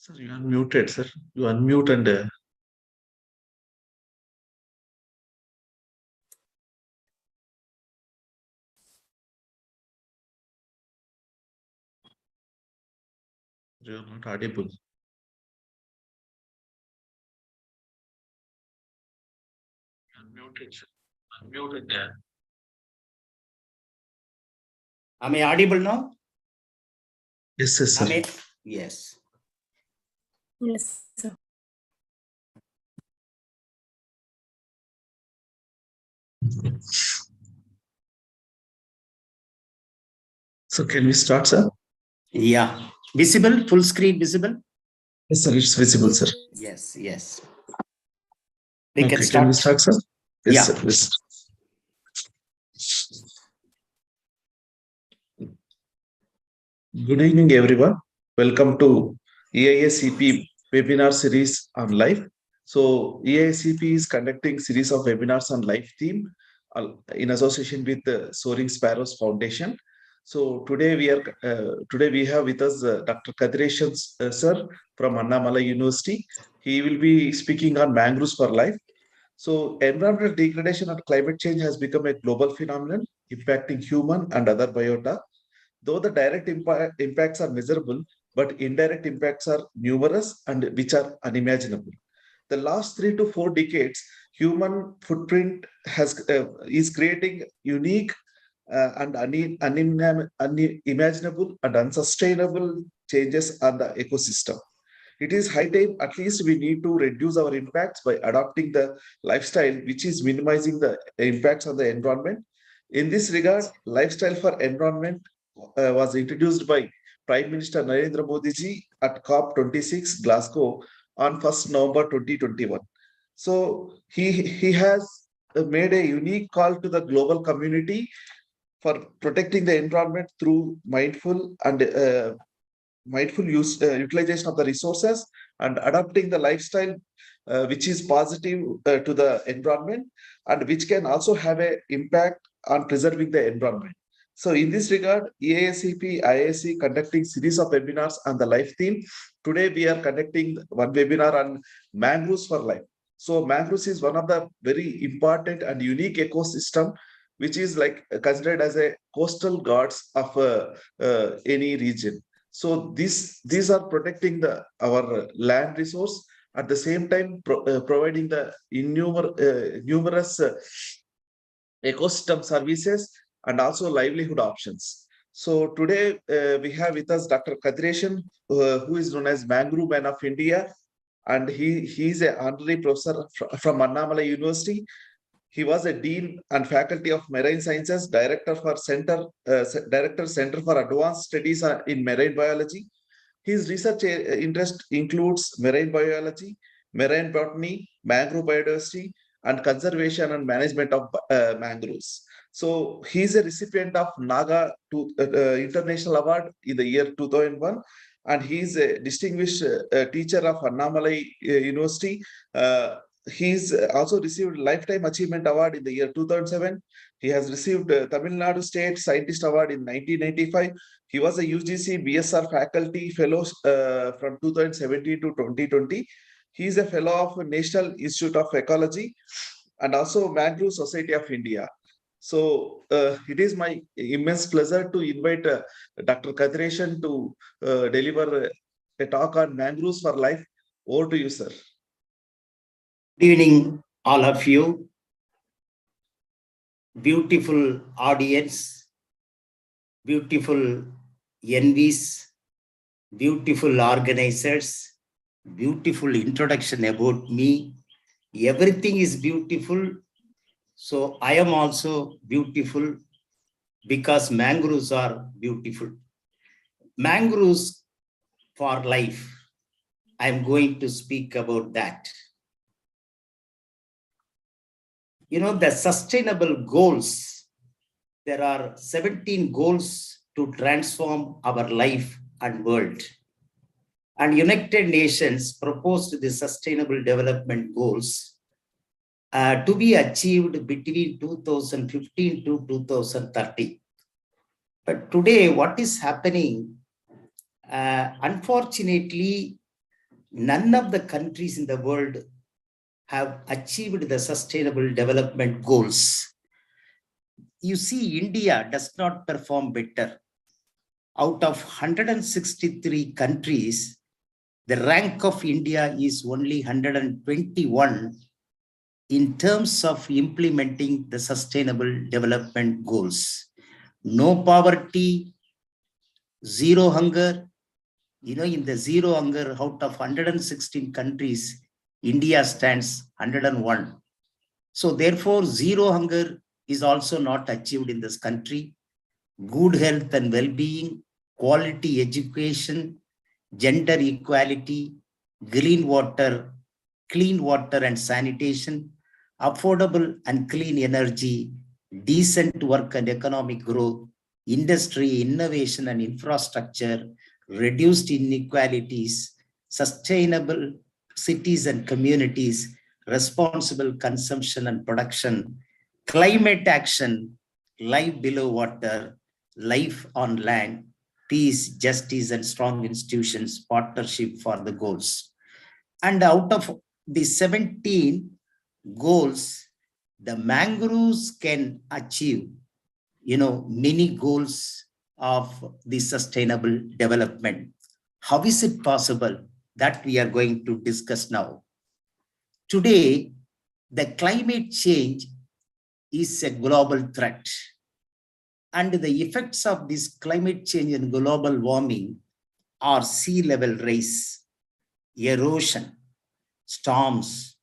Sir, you are muted, sir. You unmute and you are not audible. Unmuted, sir. Unmute and Am I audible now? yes, yes, sir. Yes. Yes, sir. So can we start, sir? Yeah. Visible, full screen visible? Yes, sir. It's visible, sir. Yes, yes. We Okay, can can we start. start, sir? Yes, Yeah. sir. Yes. Good evening, everyone. Welcome to EISCP webinar series on LiFE. So EISCP is conducting series of webinars on LiFE theme in association with the Soaring Sparrows Foundation. So today we have with us Dr. Kadireshan sir from Annamalai University. He will be speaking on mangroves for life. So environmental degradation and climate change has become a global phenomenon impacting human and other biota. Though the direct impacts are measurable, but indirect impacts are numerous and which are unimaginable. The last 3 to 4 decades, human footprint is creating unique and unimaginable and unsustainable changes on the ecosystem. It is high time, at least we need to reduce our impacts by adopting the lifestyle which is minimizing the impacts on the environment. In this regard, lifestyle for environment was introduced by Prime Minister Narendra Modi ji at COP26 Glasgow on 1st November 2021. So he has made a unique call to the global community for protecting the environment through mindful utilization of the resources and adopting the lifestyle which is positive to the environment and which can also have an impact on preserving the environment. So in this regard, EASCP, IAC conducting series of webinars on the life theme. Today we are conducting one webinar on mangroves for life. So mangroves is one of the very important and unique ecosystem which is like considered as a coastal guards of any region. So these are protecting our land resource at the same time providing the numerous ecosystem services and also livelihood options. So today we have with us Dr. Kadireshan, who is known as Mangrove Man of India, and he is an honorary professor from Annamalai University. He was a dean and faculty of marine sciences, director Center for Advanced Studies in Marine Biology. His research interest includes marine biology, marine botany, mangrove biodiversity, and conservation and management of mangroves. So he is a recipient of Naga International Award in the year 2001, and he is a distinguished teacher of Annamalai University. He's also received Lifetime Achievement Award in the year 2007. He has received Tamil Nadu State Scientist Award in 1995. He was a UGC BSR faculty fellow from 2017 to 2020. He is a fellow of National Institute of Ecology and also Mangrove Society of India. So it is my immense pleasure to invite Dr. Kadireshan to deliver a talk on mangroves for life. Over to you, sir. Good evening, all of you. Beautiful audience, beautiful envies, beautiful organizers, beautiful introduction about me. Everything is beautiful. So I am also beautiful because mangroves are beautiful. Mangroves for life. I'm going to speak about that. You know, the sustainable goals, there are 17 goals to transform our life and world. And United Nations proposed the sustainable development goals to be achieved between 2015 to 2030. But today, what is happening? Unfortunately, none of the countries in the world have achieved the sustainable development goals. You see, India does not perform better. Out of 163 countries, the rank of India is only 121 in terms of implementing the sustainable development goals. No poverty, zero hunger. In the zero hunger, out of 116 countries, India stands 101. So therefore, zero hunger is also not achieved in this country. Good health and well-being, quality education, gender equality, clean water and sanitation, affordable and clean energy, decent work and economic growth, industry, innovation and infrastructure, reduced inequalities, sustainable cities and communities, responsible consumption and production, climate action, life below water, life on land, peace, justice, and strong institutions, partnership for the goals. And out of the 17 goals, the mangroves can achieve, many goals of the sustainable development. How is it possible? That we are going to discuss now. Today, the climate change is a global threat. And the effects of this climate change and global warming are sea level rise, erosion, storms,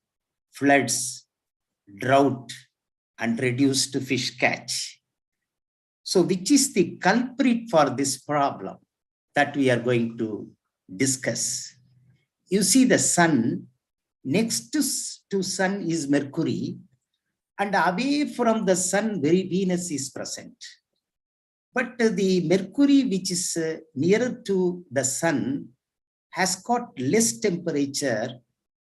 floods, drought, and reduced fish catch. So which is the culprit for this problem that we are going to discuss? You see the sun, next to sun is Mercury, and away from the sun, Venus is present. But the Mercury, which is nearer to the sun, has got less temperature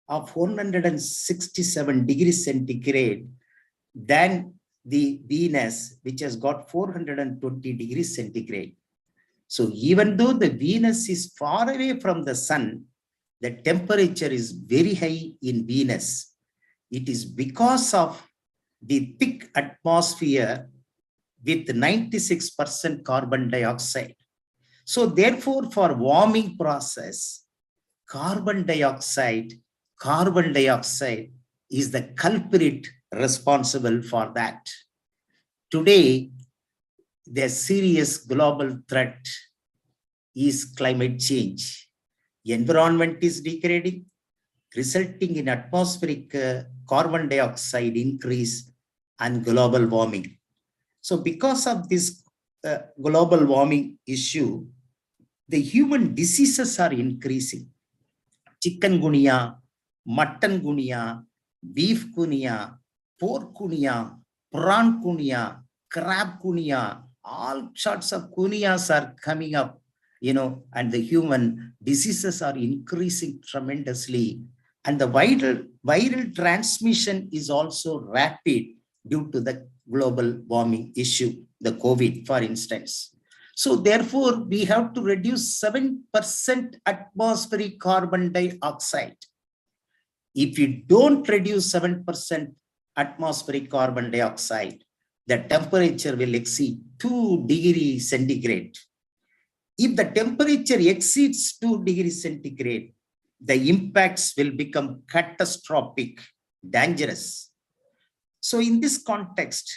of 167 degrees centigrade than the Venus, which has got 420 degrees centigrade. So even though the Venus is far away from the sun, the temperature is very high in Venus. It is because of the thick atmosphere with 96% carbon dioxide. So therefore, for warming process, carbon dioxide is the culprit responsible for that. Today, the serious global threat is climate change. Environment is degrading, resulting in atmospheric carbon dioxide increase and global warming. So because of this global warming issue, the human diseases are increasing. Chikungunya, mutton gunya, beef gunya, pork gunya, prawn gunya, crab gunya, all sorts of gunyas are coming up, and the human diseases are increasing tremendously. And the viral transmission is also rapid due to the global warming issue, the COVID, for instance. So therefore, we have to reduce 7% atmospheric carbon dioxide. If you don't reduce 7% atmospheric carbon dioxide, the temperature will exceed 2 degrees centigrade. If the temperature exceeds 2 degrees centigrade, the impacts will become catastrophic, dangerous. So in this context,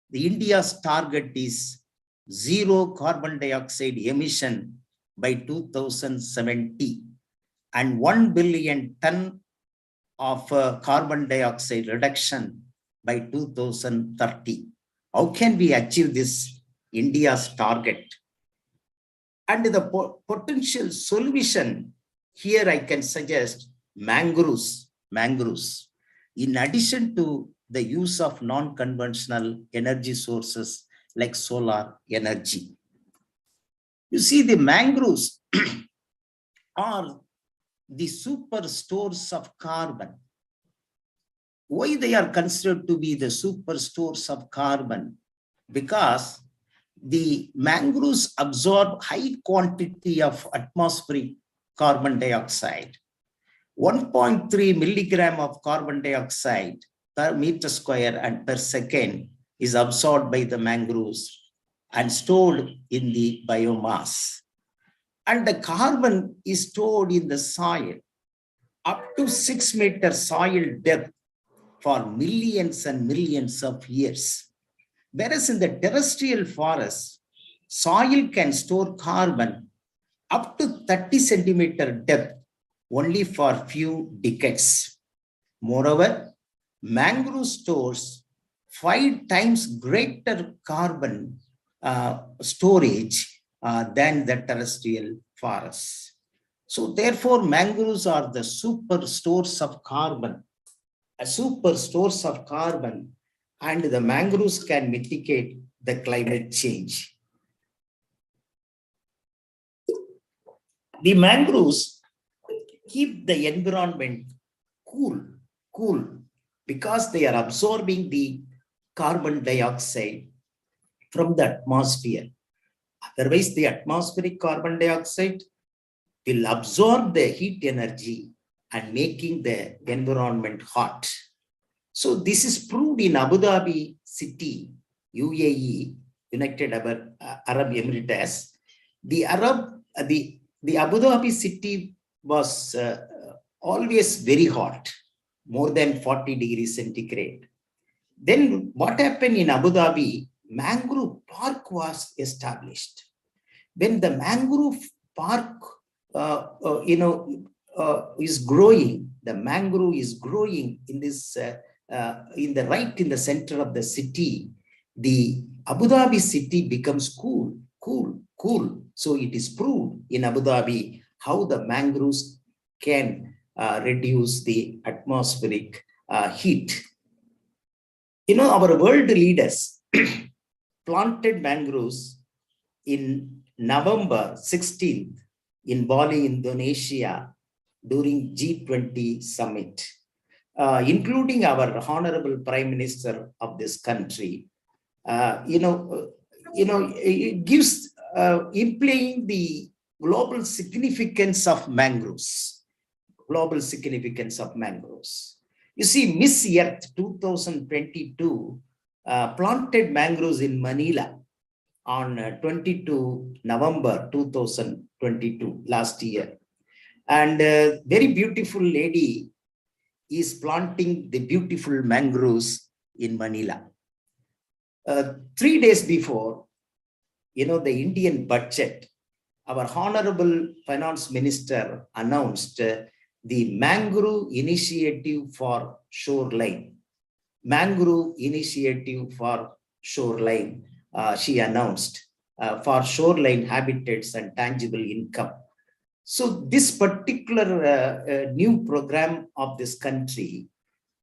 the India's target is zero carbon dioxide emission by 2070 and 1 billion ton of carbon dioxide reduction by 2030. How can we achieve this India's target? And the potential solution here I can suggest mangroves. In addition to the use of non-conventional energy sources like solar energy. You see, the mangroves are the super stores of carbon. Why they are considered to be the super stores of carbon? Because the mangroves absorb high quantity of atmospheric carbon dioxide. 1.3 milligram of carbon dioxide per meter square and per second is absorbed by the mangroves and stored in the biomass. And the carbon is stored in the soil up to 6 meter soil depth for millions and millions of years. Whereas in the terrestrial forest, soil can store carbon up to 30 centimeter depth only for few decades. Moreover, mangrove stores 5 times greater carbon storage than the terrestrial forests. So therefore, mangroves are the super stores of carbon, and the mangroves can mitigate the climate change. The mangroves keep the environment cool, because they are absorbing the carbon dioxide from the atmosphere. Otherwise, the atmospheric carbon dioxide will absorb the heat energy and making the environment hot. So this is proved in Abu Dhabi city, UAE, United Arab Emirates. The Abu Dhabi city was always very hot, more than 40 degrees centigrade. Then what happened in Abu Dhabi? Mangrove park was established. When the mangrove park is growing, the mangrove is growing in this in the center of the city, the Abu Dhabi city becomes cool. So it is proved in Abu Dhabi how the mangroves can reduce the atmospheric heat. Our world leaders planted mangroves in November 16th in Bali, Indonesia, during G20 summit, including our honorable Prime Minister of this country. It gives implying the global significance of mangroves. You see, Miss Earth 2022 planted mangroves in Manila on 22 November 2022, last year. And a very beautiful lady is planting the beautiful mangroves in Manila. 3 days before, the Indian budget, our honorable finance minister announced the Mangrove Initiative for Shoreline. She announced for shoreline habitats and tangible income. So this particular new program of this country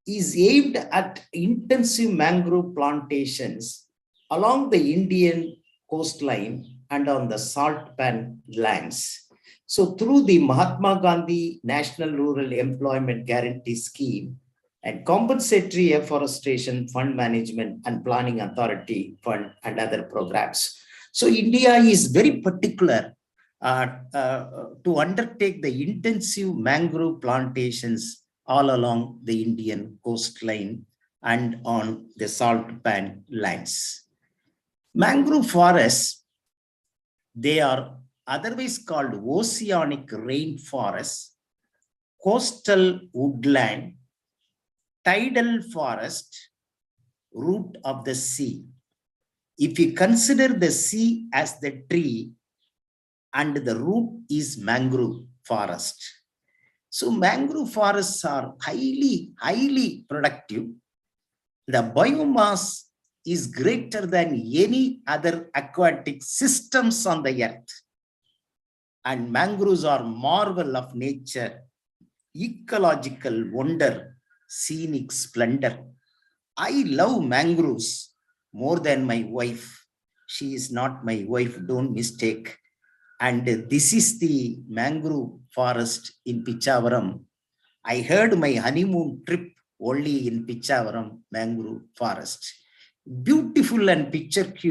is aimed at intensive mangrove plantations along the Indian coastline and on the salt pan lands. So through the Mahatma Gandhi National Rural Employment Guarantee Scheme and Compensatory Afforestation Fund Management and Planning Authority Fund and other programs. So India is very particular to undertake the intensive mangrove plantations all along the Indian coastline and on the salt pan lands. Mangrove forests, they are otherwise called oceanic rainforest, coastal woodland, tidal forest, root of the sea. If you consider the sea as the tree and the root is mangrove forest. So mangrove forests are highly productive. The biomass is greater than any other aquatic systems on the earth. And mangroves are marvel of nature, ecological wonder, scenic splendor. I love mangroves more than my wife. She is not my wife, don't mistake. And this is the mangrove forest in Pichavaram. I heard my honeymoon trip only in Pichavaram mangrove forest. Beautiful and picturesque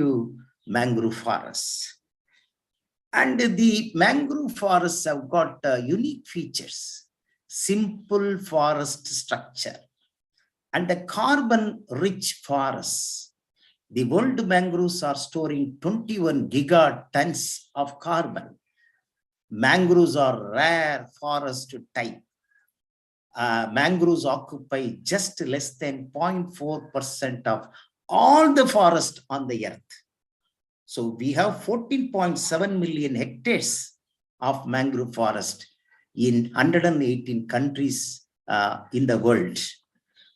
mangrove forests. And the mangrove forests have got unique features. simple forest structure, and the carbon-rich forests. The world mangroves are storing 21 gigatons of carbon. Mangroves are rare forest type. Mangroves occupy just less than 0.4% of all the forest on the earth. So we have 14.7 million hectares of mangrove forest in 118 countries in the world.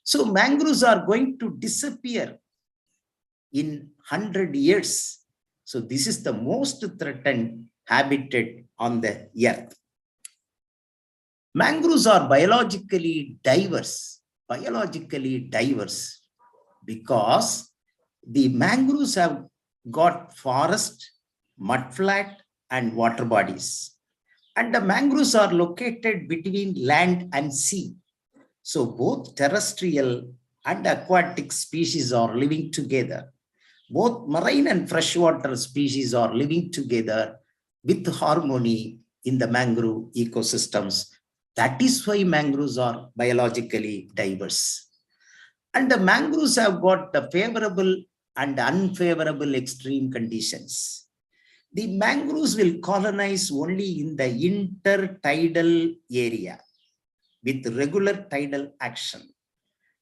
So mangroves are going to disappear in 100 years. So this is the most threatened habitat on the earth. Mangroves are biologically diverse because the mangroves have got forest, mudflat, and water bodies. And the mangroves are located between land and sea. So both terrestrial and aquatic species are living together. Both marine and freshwater species are living together with harmony in the mangrove ecosystems. That is why mangroves are biologically diverse. And the mangroves have got the favorable and unfavorable extreme conditions. The mangroves will colonize only in the intertidal area with regular tidal action.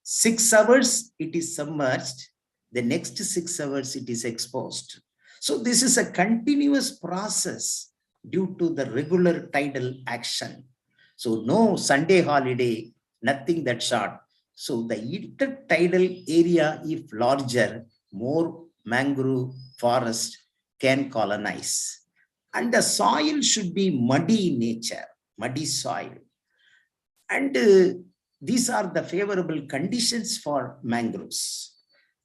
6 hours it is submerged, the next 6 hours it is exposed. So this is a continuous process due to the regular tidal action. So no Sunday holiday, nothing that short. So the intertidal area, if larger, more mangrove forest can colonize. And the soil should be muddy in nature, muddy soil. And these are the favorable conditions for mangroves.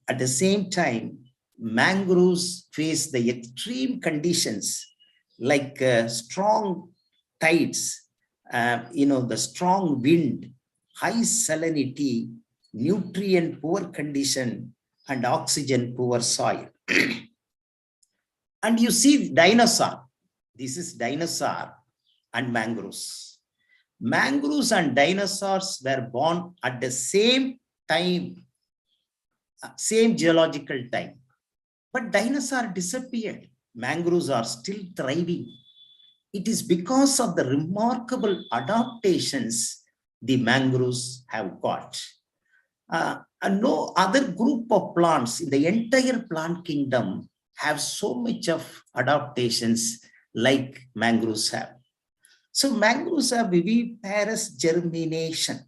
At the same time, mangroves face the extreme conditions like strong tides, the strong wind, high salinity, nutrient poor condition, and oxygen poor soil. And you see dinosaur. This is dinosaur and mangroves. Mangroves and dinosaurs were born at the same time, same geological time. But dinosaurs disappeared. Mangroves are still thriving. It is because of the remarkable adaptations the mangroves have got. And no other group of plants in the entire plant kingdom have so much of adaptations like mangroves have. So mangroves have viviparous germination.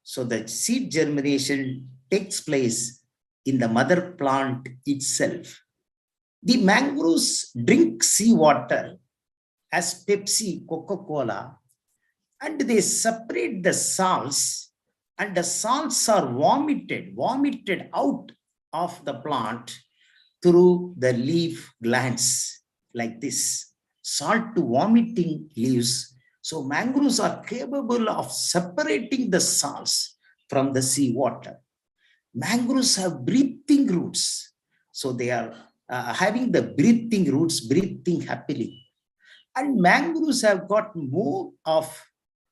So the seed germination takes place in the mother plant itself. The mangroves drink seawater as Pepsi, Coca-Cola, and they separate the salts, and the salts are vomited out of the plant through the leaf glands like this. Salt to vomiting leaves. So mangroves are capable of separating the salts from the seawater. Mangroves have breathing roots. So they are having the breathing roots, breathing happily. And mangroves have got more of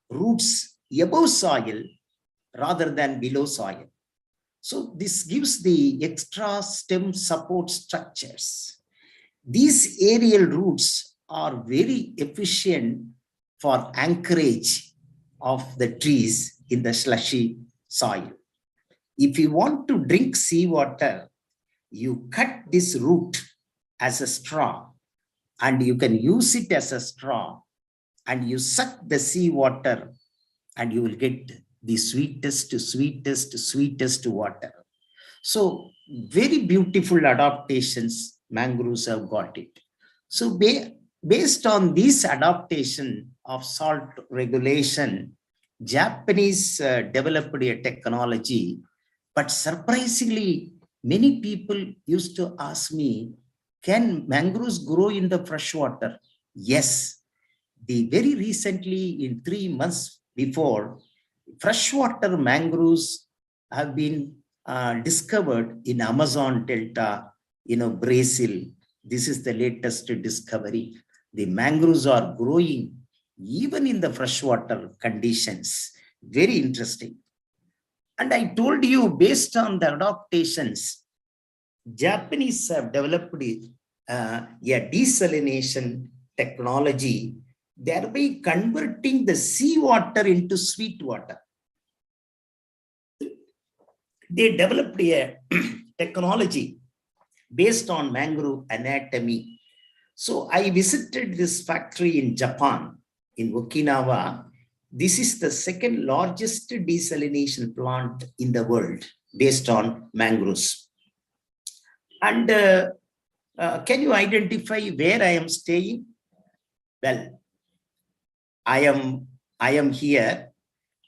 roots above soil rather than below soil. So this gives the extra stem support structures. These aerial roots are very efficient for anchorage of the trees in the slushy soil. If you want to drink seawater, you cut this root as a straw and you can use it as a straw and you suck the seawater and you will get the sweetest water. So very beautiful adaptations mangroves have got it. So based on this adaptation of salt regulation, Japanese developed a technology, but surprisingly, many people used to ask me, can mangroves grow in the freshwater? Yes. Very recently, in 3 months before, freshwater mangroves have been discovered in Amazon Delta, Brazil. This is the latest discovery. The mangroves are growing even in the freshwater conditions. Very interesting. And I told you, based on the adaptations, Japanese have developed a desalination technology, thereby converting the seawater into sweet water. They developed a technology based on mangrove anatomy. So I visited this factory in Japan, in Okinawa. This is the second largest desalination plant in the world based on mangroves. And can you identify where I am staying? Well, I am here.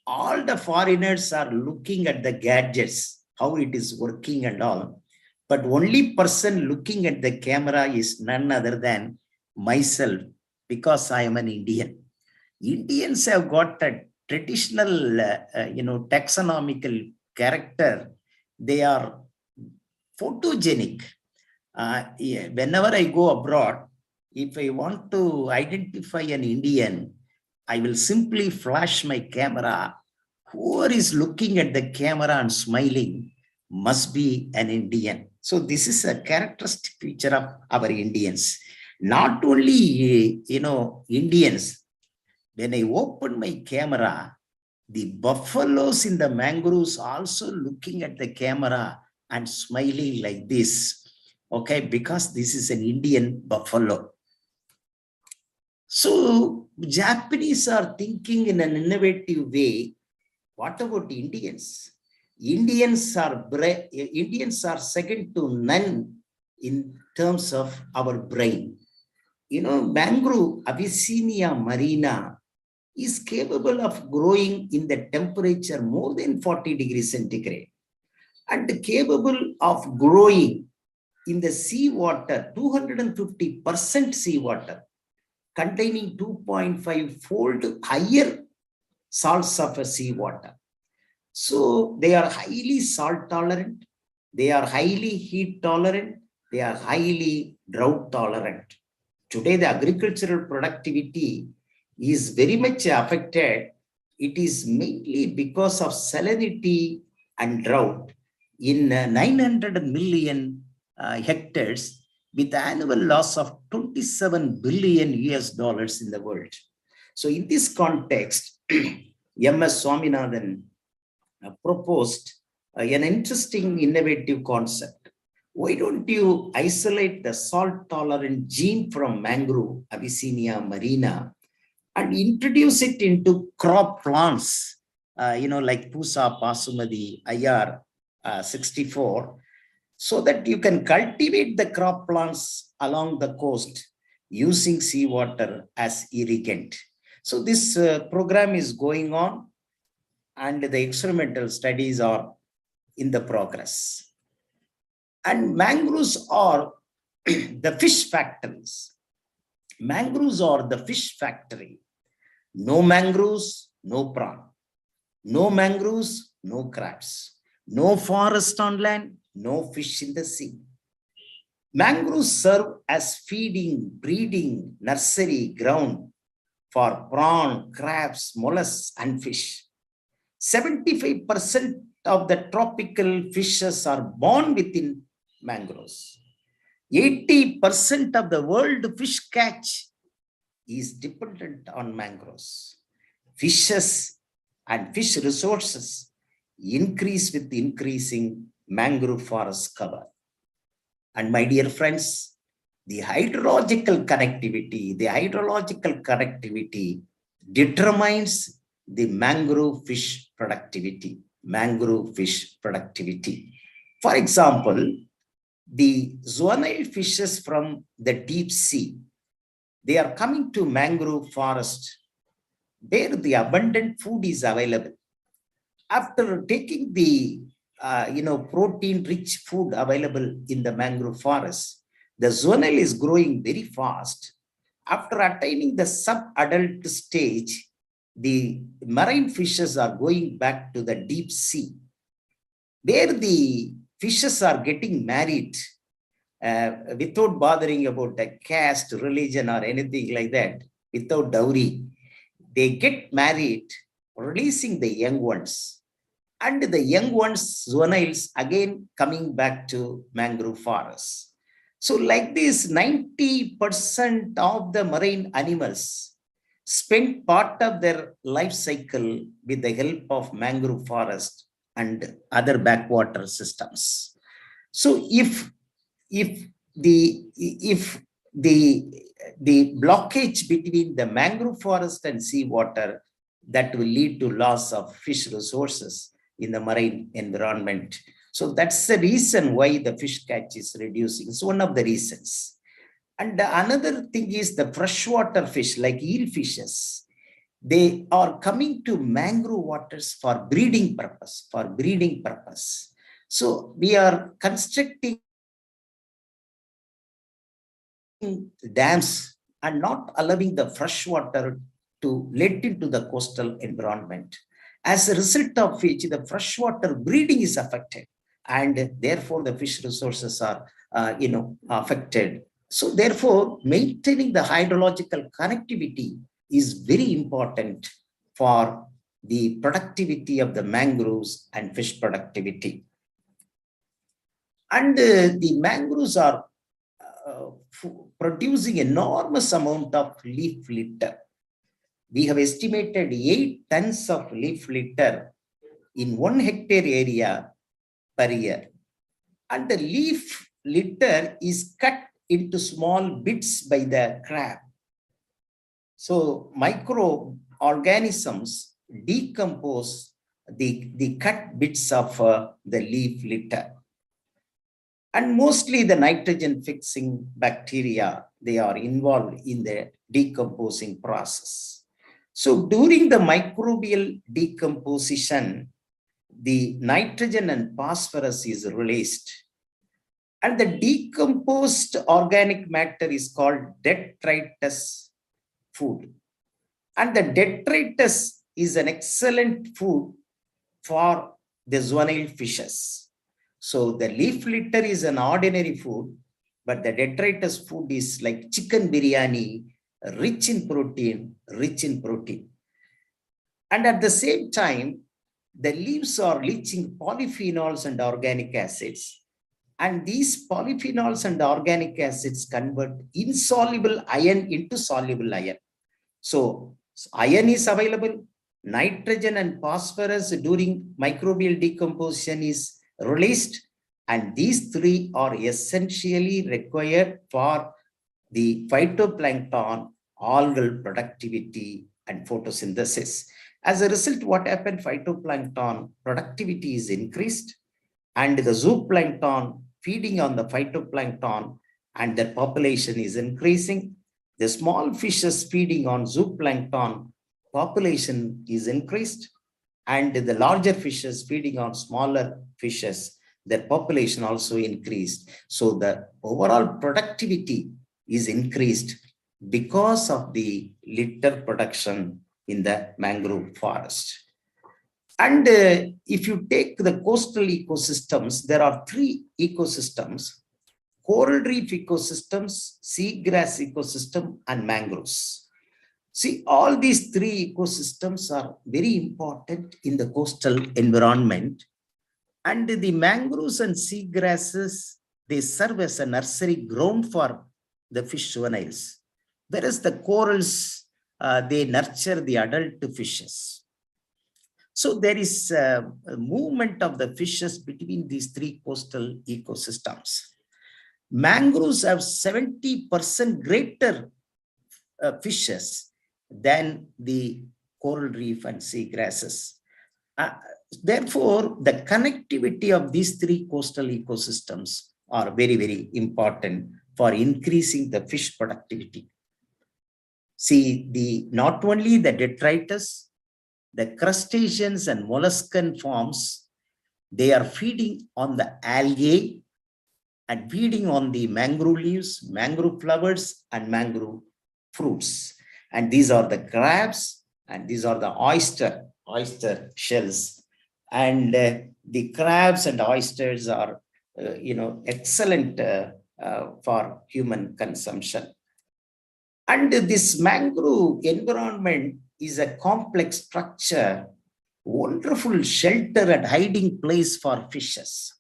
All the foreigners are looking at the gadgets, how it is working and all. But only person looking at the camera is none other than myself, because I am an Indian. Indians have got a traditional, taxonomical character. They are photogenic. Whenever I go abroad, if I want to identify an Indian, I will simply flash my camera. Whoever is looking at the camera and smiling must be an Indian. So this is a characteristic feature of our Indians. Not only, Indians. When I open my camera, the buffaloes in the mangroves also looking at the camera and smiling like this. Okay, because this is an Indian buffalo. So Japanese are thinking in an innovative way. What about Indians? Indians are second to none in terms of our brain. Mangrove Abyssinia marina is capable of growing in the temperature more than 40 degrees centigrade and capable of growing in the seawater, 250% seawater, containing 2.5-fold higher salts of a seawater. So they are highly salt tolerant, they are highly heat tolerant, they are highly drought tolerant. Today, the agricultural productivity is very much affected. It is mainly because of salinity and drought in 900 million hectares, with annual loss of 27 billion US dollars in the world. So in this context, M.S. Swaminathan proposed an interesting innovative concept. Why don't you isolate the salt-tolerant gene from mangrove Abyssinia marina and introduce it into crop plants, like Pusa, Pasumadi, IR 64, so that you can cultivate the crop plants along the coast using seawater as irrigant. So this program is going on and the experimental studies are in the progress. And mangroves are the fish factories. Mangroves are the fish factory. No mangroves, no prawn. No mangroves, no crabs. No forest on land, no fish in the sea. Mangroves serve as feeding, breeding, nursery ground for prawn, crabs, mollusks, and fish. 75% of the tropical fishes are born within mangroves. 80% of the world fish catch is dependent on mangroves. Fishes and fish resources increase with increasing mangrove forest cover. And my dear friends, the hydrological connectivity determines the mangrove fish productivity. For example, the zoonoid fishes from the deep sea, they are coming to mangrove forest where the abundant food is available. After taking the protein-rich food available in the mangrove forest, the zoonoid is growing very fast. After attaining the sub-adult stage, the marine fishes are going back to the deep sea, where the fishes are getting married without bothering about the caste, religion, or anything like that, without dowry. they get married, releasing the young ones. And the young ones, juveniles, again coming back to mangrove forests. So like this, 90% of the marine animals spend part of their life cycle with the help of mangrove forest and other backwater systems. So if the blockage between the mangrove forest and seawater, that will lead to loss of fish resources in the marine environment. So that's the reason why the fish catch is reducing. It's one of the reasons. And another thing is the freshwater fish like eel fishes. They are coming to mangrove waters for breeding purpose, So we are constructing dams and not allowing the fresh water to let into the coastal environment. As a result of which, the freshwater breeding is affected, and therefore the fish resources are, affected. So therefore, maintaining the hydrological connectivity is very important for the productivity of the mangroves and fish productivity. And the mangroves are producing enormous amount of leaf litter. We have estimated 8 tons of leaf litter in 1 hectare area per year. And the leaf litter is cut into small bits by the crab. So microorganisms decompose the cut bits of the leaf litter. And mostly the nitrogen fixing bacteria, they are involved in the decomposing process. So during the microbial decomposition, the nitrogen and phosphorus is released. And the decomposed organic matter is called detritus food. And the detritus is an excellent food for the juvenile fishes. So the leaf litter is an ordinary food, but the detritus food is like chicken biryani, rich in protein. And at the same time, the leaves are leaching polyphenols and organic acids. And these polyphenols and organic acids convert insoluble iron into soluble iron. So iron is available, nitrogen and phosphorus during microbial decomposition is released, and these three are essentially required for the phytoplankton, algal productivity, and photosynthesis. As a result, what happened? Phytoplankton productivity is increased, and the zooplankton feeding on the phytoplankton and their population is increasing. The small fishes feeding on zooplankton population is increased, and the larger fishes feeding on smaller fishes, their population also increased. So the overall productivity is increased because of the litter production in the mangrove forest. And if you take the coastal ecosystems, there are 3 ecosystems: coral reef ecosystems, seagrass ecosystem, and mangroves. See, all these 3 ecosystems are very important in the coastal environment. And the mangroves and seagrasses, they serve as a nursery ground for the fish juveniles, whereas the corals, they nurture the adult fishes. So there is a movement of the fishes between these 3 coastal ecosystems. Mangroves have 70% greater fishes than the coral reef and seagrasses. Therefore, the connectivity of these 3 coastal ecosystems are very, very important for increasing the fish productivity. See, not only the detritus, the crustaceans and molluscan forms, they are feeding on the algae and feeding on the mangrove leaves, mangrove flowers, and mangrove fruits. And these are the crabs, and these are the oyster shells. And the crabs and oysters are, excellent for human consumption. And this mangrove environment is a complex structure, wonderful shelter and hiding place for fishes.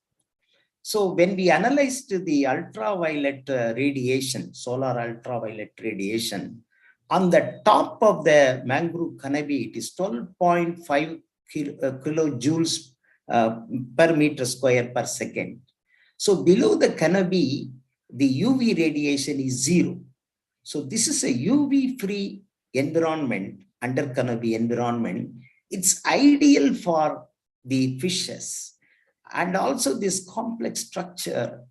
So when we analyzed the ultraviolet radiation, solar ultraviolet radiation, on the top of the mangrove canopy, it is 12.5 kilojoules per meter square per second. So below the canopy, the UV radiation is 0. So this is a UV-free environment, under canopy environment. It's ideal for the fishes. And also this complex structure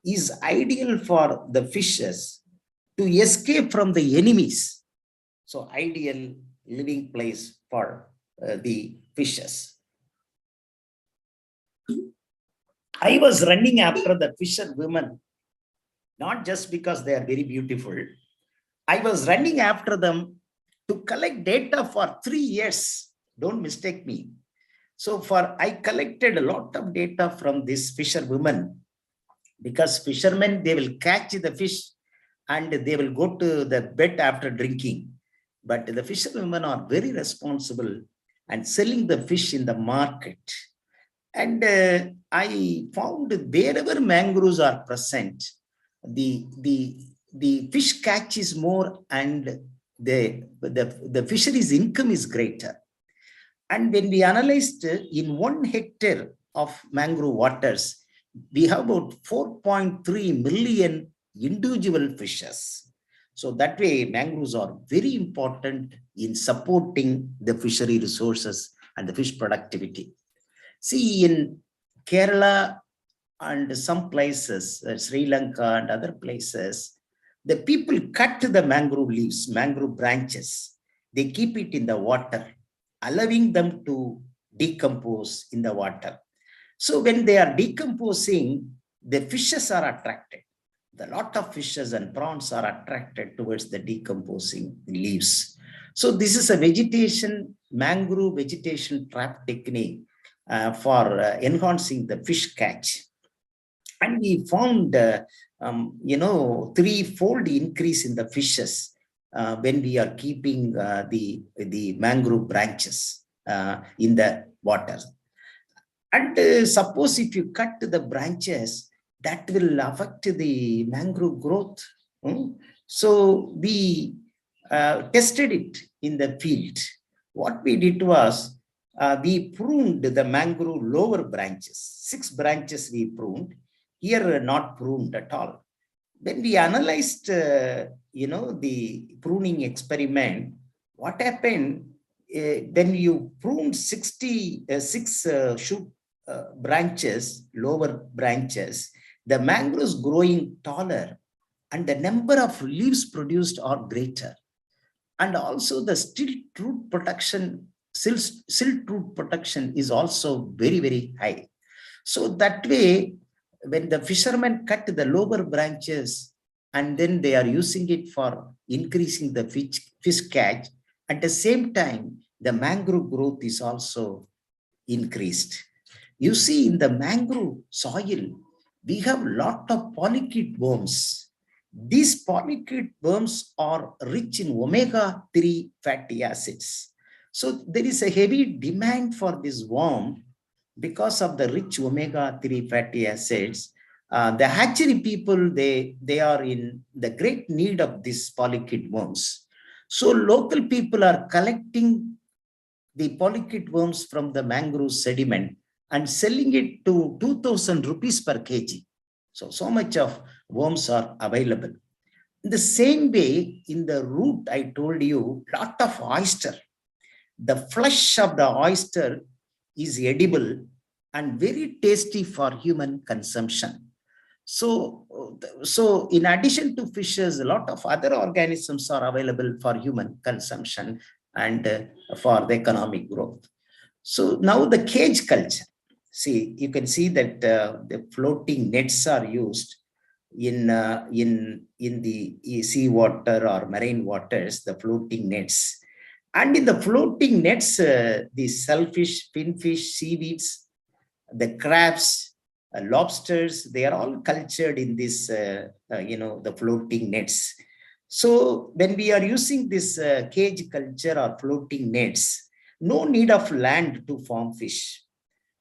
is ideal for the fishes to escape from the enemies. So ideal living place for the fishes. I was running after the fisherwomen, not just because they are very beautiful. I was running after them to collect data for 3 years. Don't mistake me. So I collected a lot of data from these fisherwomen, because fishermen, they will catch the fish and they will go to the bed after drinking. But the fisherwomen are very responsible and selling the fish in the market. And I found wherever mangroves are present, the fish catch is more and the fisheries income is greater. And when we analyzed in 1 hectare of mangrove waters, we have about 4.3 million individual fishes. So that way, mangroves are very important in supporting the fishery resources and the fish productivity. See, in Kerala and some places, Sri Lanka and other places, the people cut the mangrove leaves, mangrove branches. They keep it in the water, allowing them to decompose in the water. So when they are decomposing, the fishes are attracted. A lot of fishes and prawns are attracted towards the decomposing leaves. So this is a mangrove vegetation trap technique for enhancing the fish catch. And we found, threefold increase in the fishes when we are keeping the mangrove branches in the water. And suppose if you cut the branches, that will affect the mangrove growth. So we tested it in the field. What we did was, we pruned the mangrove lower branches. 6 branches we pruned. Here, not pruned at all. When we analyzed, the pruning experiment, what happened when you pruned 66 shoot branches, lower branches, the mangroves growing taller and the number of leaves produced are greater. And also the silt root protection is also very, very high. So that way, when the fishermen cut the lower branches and then they are using it for increasing the fish catch, at the same time, the mangrove growth is also increased. You see, in the mangrove soil, we have a lot of polychaete worms. These polychaete worms are rich in omega-3 fatty acids. So there is a heavy demand for this worm because of the rich omega-3 fatty acids. The hatchery people, they are in the great need of these polychaete worms. So local people are collecting the polychaete worms from the mangrove sediment and selling it to 2,000 rupees per kg. So much of worms are available. In the same way, in the root, I told you, lot of oyster. The flesh of the oyster is edible and very tasty for human consumption. So in addition to fishes, a lot of other organisms are available for human consumption and for the economic growth. So now the cage culture. See, you can see that the floating nets are used in the seawater or marine waters, the floating nets. And in the floating nets, the shellfish, finfish, seaweeds, the crabs, lobsters, they are all cultured in this, the floating nets. So when we are using this cage culture or floating nets, no need of land to farm fish.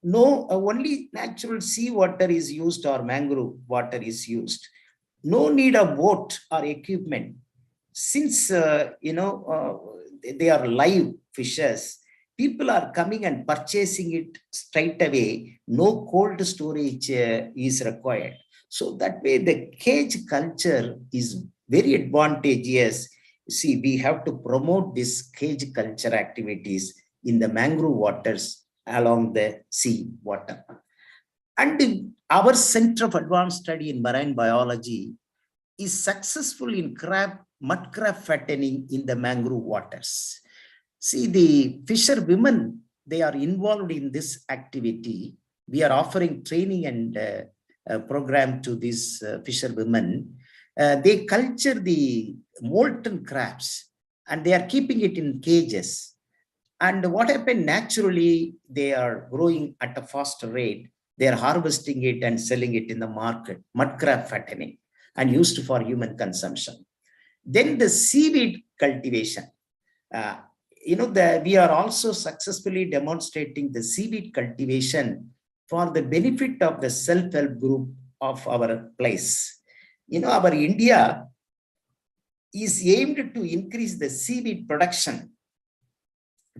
No, only natural sea water is used or mangrove water is used. No need of boat or equipment. Since, they are live fishes, people are coming and purchasing it straight away. No cold storage is required. So that way the cage culture is very advantageous. See, we have to promote this cage culture activities in the mangrove waters along the sea water. And our Center of Advanced Study in Marine Biology is successful in mud crab fattening in the mangrove waters. See, the fisherwomen, they are involved in this activity. We are offering training and program to these fisherwomen. They culture the molten crabs and they are keeping it in cages. And what happened naturally, they are growing at a faster rate. They are harvesting it and selling it in the market, mud crab fattening, and used for human consumption. Then the seaweed cultivation. We are also successfully demonstrating the seaweed cultivation for the benefit of the self-help group of our place. Our India is aimed to increase the seaweed production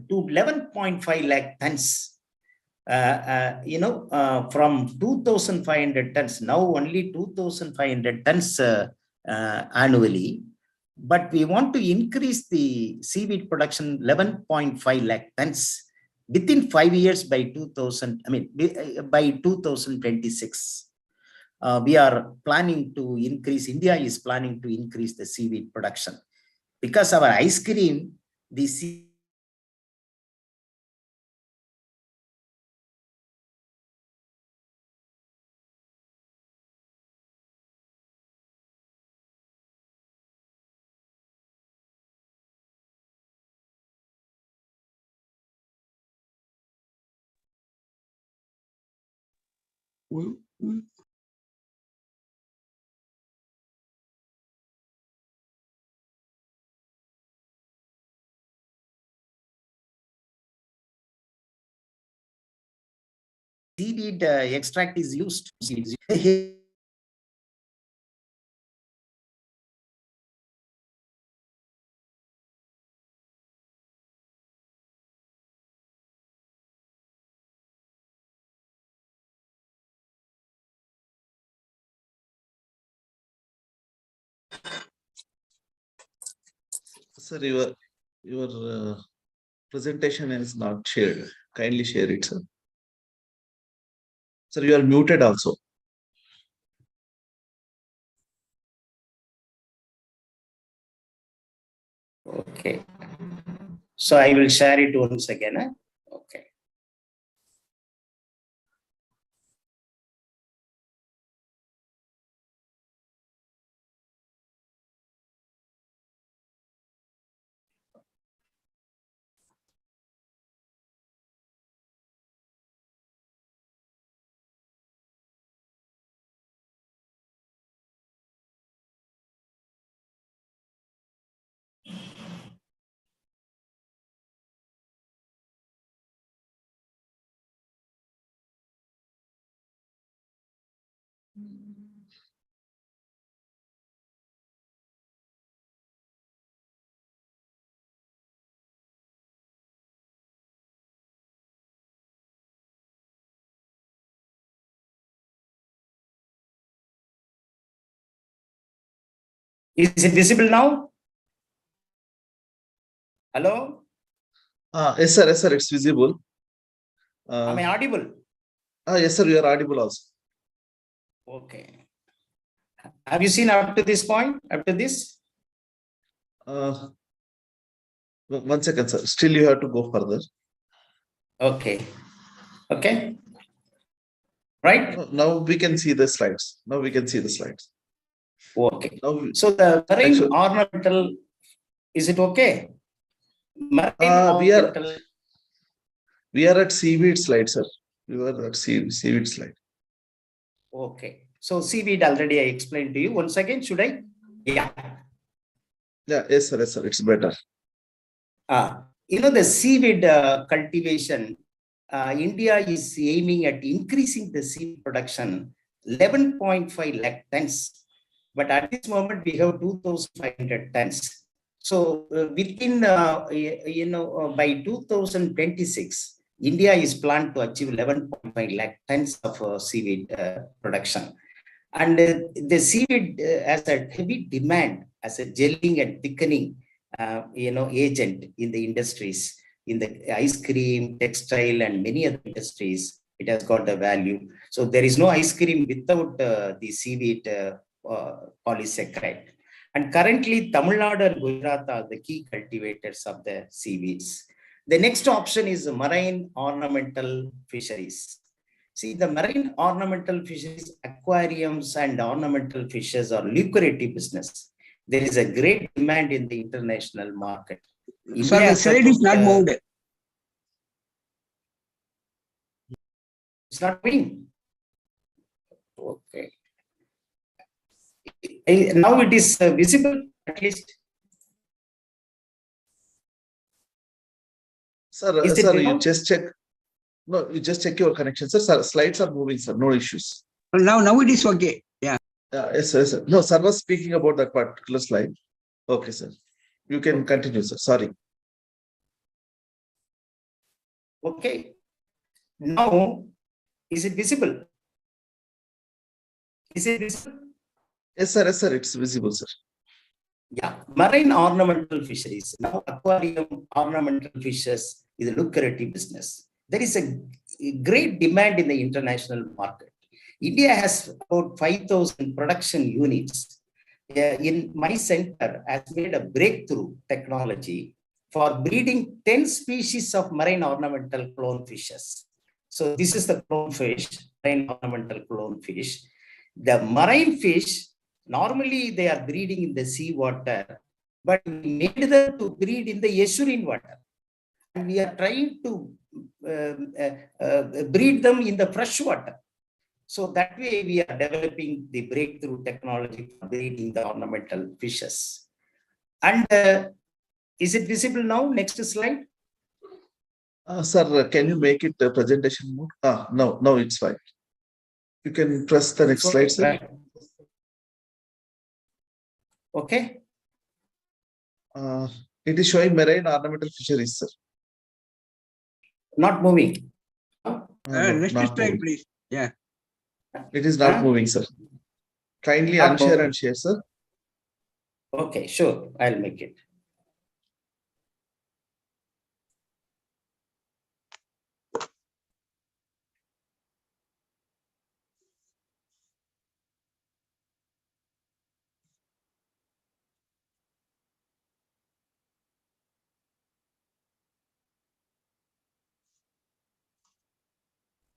to 11.5 lakh tons. From 2,500 tons, now only 2,500 tons annually. But we want to increase the seaweed production 11.5 lakh tons within 5 years by 2026. We are planning to increase, India is planning to increase the seaweed production because our ice cream, the sea seaweed extract is used. Sir, your presentation is not shared. Kindly share it, sir. Sir, you are muted also. Okay. So I will share it once again. Okay. Is it visible now? Hello? Yes, sir. Yes, sir. It's visible. Am I audible? Yes, sir. You are audible also. Okay. Have you seen up to this point? Up to this? One second, sir. Still, you have to go further. Okay. Okay. Right? Now we can see the slides. Now we can see the slides. Okay. Now, So the marine actually, ornamental, is it okay? Marine we are ornamental. at seaweed slide, sir. We were at seaweed slide. Okay. So seaweed already I explained to you. Once again, should I? Yeah. Yeah, yes, sir. Yes, sir. It's better. The seaweed cultivation, India is aiming at increasing the seaweed production 11.5 lakh tons. But at this moment, we have 2,500 tons. So by 2026, India is planned to achieve 11.5 lakh tons of seaweed production. And the seaweed has a heavy demand as a gelling and thickening agent in the industries, in the ice cream, textile, and many other industries. It has got the value. So there is no ice cream without the seaweed polysaccharide. And currently, Tamil Nadu and Gujarat are the key cultivators of the seaweeds. The next option is marine ornamental fisheries. See, the marine ornamental fisheries, aquariums and ornamental fishes are lucrative business. There is a great demand in the international market. Sir, the slide is not moved. It's not moving. Okay. Now it is visible, at least. Sir, Is it sir, visible? you just check. No, you just check your connection, sir. Sir, slides are moving, sir. No issues. Now it is okay. Yeah. Yes, sir, yes, sir. No, sir was speaking about that particular slide. Okay, sir. You can continue, sir. Sorry. Okay. Now, is it visible? Is it visible? Yes, sir. Yes, sir. It's visible, sir. Yeah, marine ornamental fisheries. Now, aquarium ornamental fishes is a lucrative business. There is a great demand in the international market. India has about 5,000 production units. In my center has made a breakthrough technology for breeding 10 species of marine ornamental clone fishes. So this is the clone fish, marine ornamental clone fish. The marine fish, normally they are breeding in the sea water, but we made them to breed in the estuarine water. And we are trying to breed them in the fresh water. So that way we are developing the breakthrough technology for breeding the ornamental fishes. And is it visible now? Next slide. Sir, can you make it presentation mode? No, it's fine. You can press the next slide, sir. Right. Okay. It is showing marine ornamental fisheries, sir. Not moving. Next not slide, moving. please. Yeah. It is not moving, sir. Kindly Not unshare moving. and share, sir. Okay, sure. I'll make it.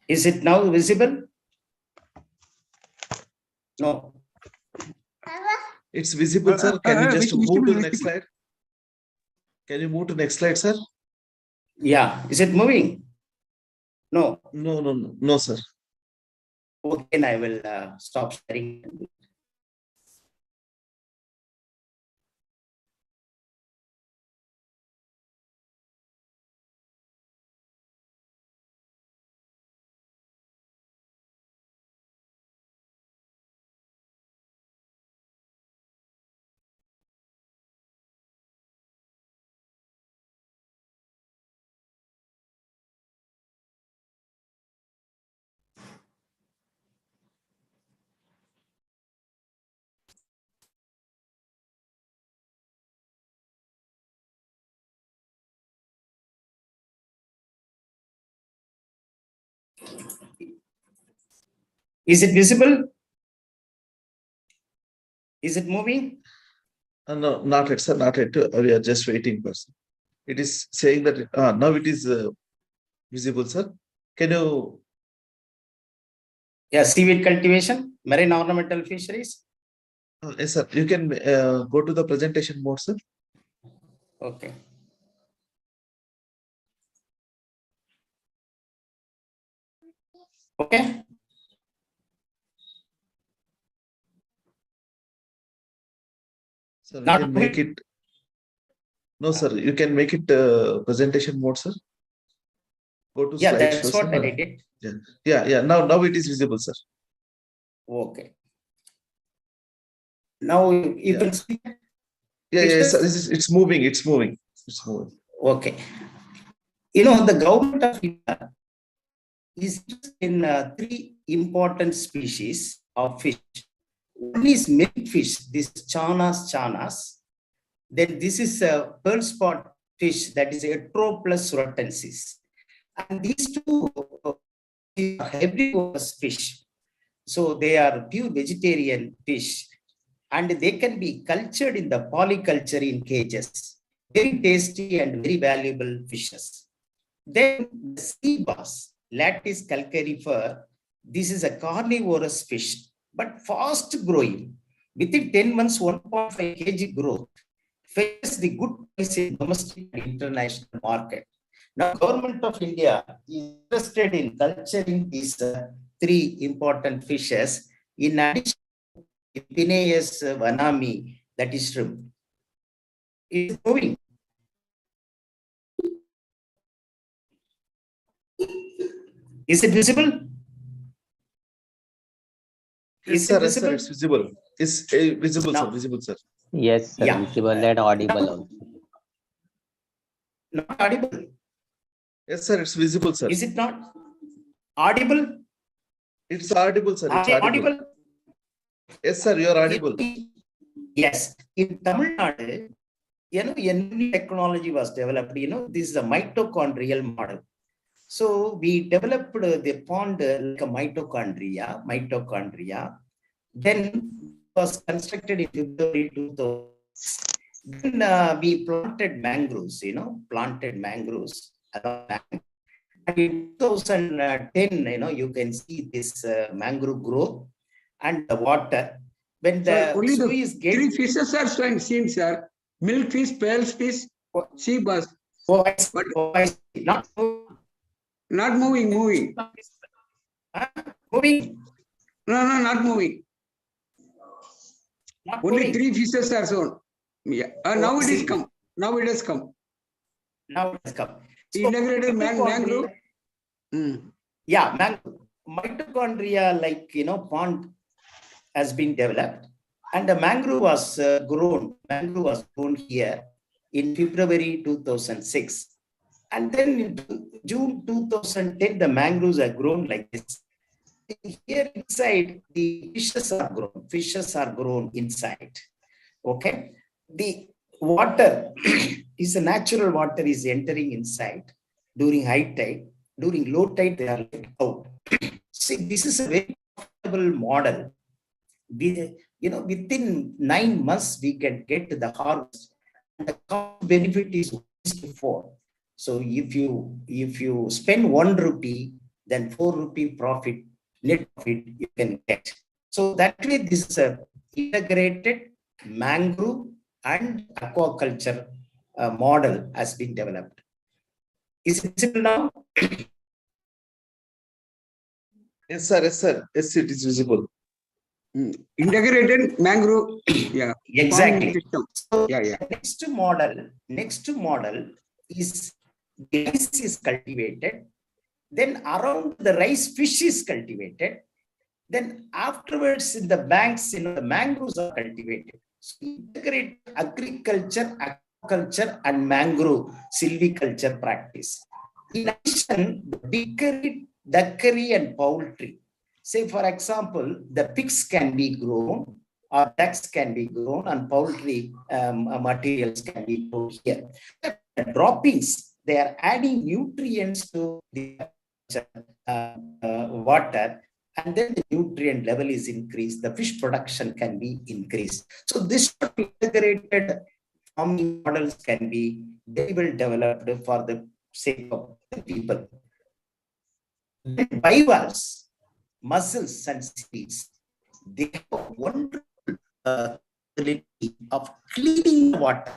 Is it now visible? No. It's visible, sir. Can you just move visible, to the next slide? Can you move to next slide, sir? Yeah. Is it moving? No. No, sir. Okay, then I will stop sharing. Is it visible? Is it moving? No, not yet, sir. Not yet. We are just waiting, person. It is saying that now it is visible, sir. Can you? Yeah, seaweed cultivation, marine ornamental fisheries. Yes, sir. You can go to the presentation mode, sir. Okay. Okay. So we Not can make moving. it. No, sir. You can make it presentation mode, sir. Go to Yeah, slideshow, that's what sir. I did. Yeah. Now it is visible, sir. Okay. Now you Yeah. can see. Yeah, sir. It's moving. It's moving. It's moving. Okay. You know, the government of India is interested in three important species of fish. One is milkfish, this chanas. Then this is a pearl spot fish, that is Atroplus rotensis. And these two are herbivorous fish. So they are pure vegetarian fish, and they can be cultured in the polyculture in cages. Very tasty and very valuable fishes. Then the sea bass, Latis calcarifer, this is a carnivorous fish, but fast growing. Within 10 months, 1.5 kg growth. Faces the good price in domestic and international market. Now, Government of India is interested in culturing these three important fishes. In addition, Pineus vanami, that is shrimp. It is growing. Is it visible? Yes, Is sir. it Yes, sir. visible? It's visible. It's visible, sir. Now, Visible, sir. Yes, sir. yeah. Visible and audible also. Not audible. Yes, sir. It's visible, sir. Is it not audible? It's audible, sir. It's Are you audible. audible? Yes, sir. You're audible. Yes. In Tamil Nadu, a new technology was developed. This is a mitochondrial model. So we developed the pond like a mitochondria. Then it was constructed in February 2000. Then we planted mangroves, around that. And in 2010, you can see this mangrove growth and the water. When Sir, the only the Suez three gate, fishes are seen, sir. Milkfish, pearl fish, sea bass. But not not moving. moving. No, not moving. Not Only moving. three fishes are shown. Yeah. Now it is come. Now it has come. Now it has come. So, Integrated mangrove. Yeah, mitochondria, pond has been developed, and the mangrove was grown. Mangrove was grown here in February 2006, and then in June 2010, the mangroves are grown like this. Here inside, the fishes are grown inside. Okay, the water is a natural water is entering inside during high tide. During low tide, they are let out. See, this is a very profitable model. Within 9 months, we can get the harvest. The cost benefit is 1:4. So if you spend 1 rupee, then 4 rupee profit, net profit you can get. So that way, this is a integrated mangrove and aquaculture model has been developed. Is it visible now? Yes, sir. Yes, sir. Yes, it is visible. Integrated mangrove. Yeah. Exactly. So Yeah. next model is the rice is cultivated. Then around the rice, fish is cultivated. Then afterwards, in the banks, the mangroves are cultivated. So integrate agriculture, aquaculture, and mangrove silviculture practice. In addition, the piggery, duckery, and poultry. Say, for example, the pigs can be grown, or ducks can be grown, and poultry materials can be grown here. The droppings, they are adding nutrients to the water, and then the nutrient level is increased, the fish production can be increased. So this integrated farming models can be very well developed for the sake of the people. Then bivalves, mussels and seaweeds, they have a wonderful ability of cleaning the water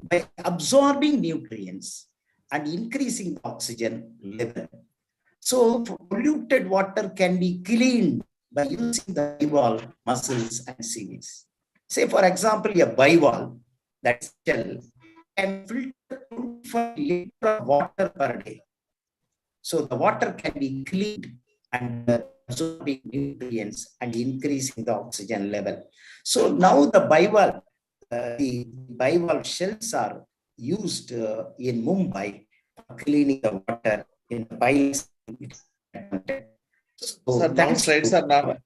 by absorbing nutrients and increasing the oxygen level. So polluted water can be cleaned by using the bivalve, mussels and seaweeds. Say, for example, a bivalve, that shell, can filter 25 liters of water per day. So the water can be cleaned and absorbing nutrients and increasing the oxygen level. So now the bivalve shells are used in Mumbai for cleaning the water in the piles. So Sir, now thanks slides to are not,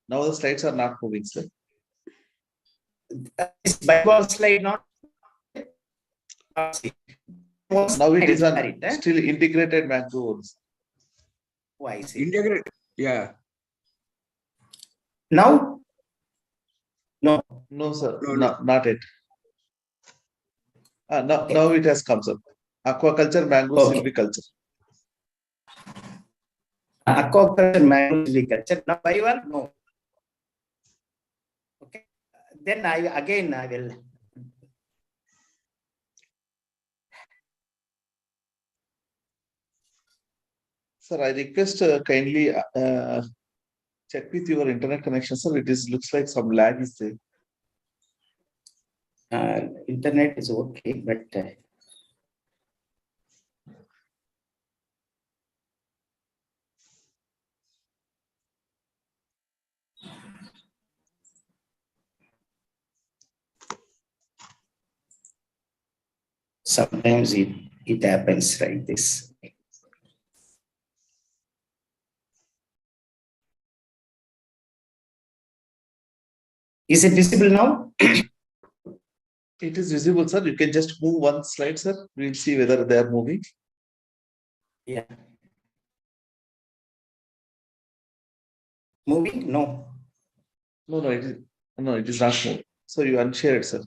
now the slides are not moving, sir. this bivalve slide not. Now it is on Right, eh? still integrated mangroves. Oh, I see. Integrate. Yeah. Now, no. No, sir, No, no. not it. Now, Okay. now it has come, sir. Aquaculture, mangrove Okay. silviculture. Aquaculture, mangrove silviculture. Now, bivalve, no. Okay. Then I will. Sir, I request kindly check with your internet connection, sir. It is looks like some lag is there. Internet is okay, but sometimes it happens like this. Is it visible now? It is visible, sir. You can just move one slide, sir. We'll see whether they are moving. Yeah. Moving? No. No, it is not moving. So you unshared, sir.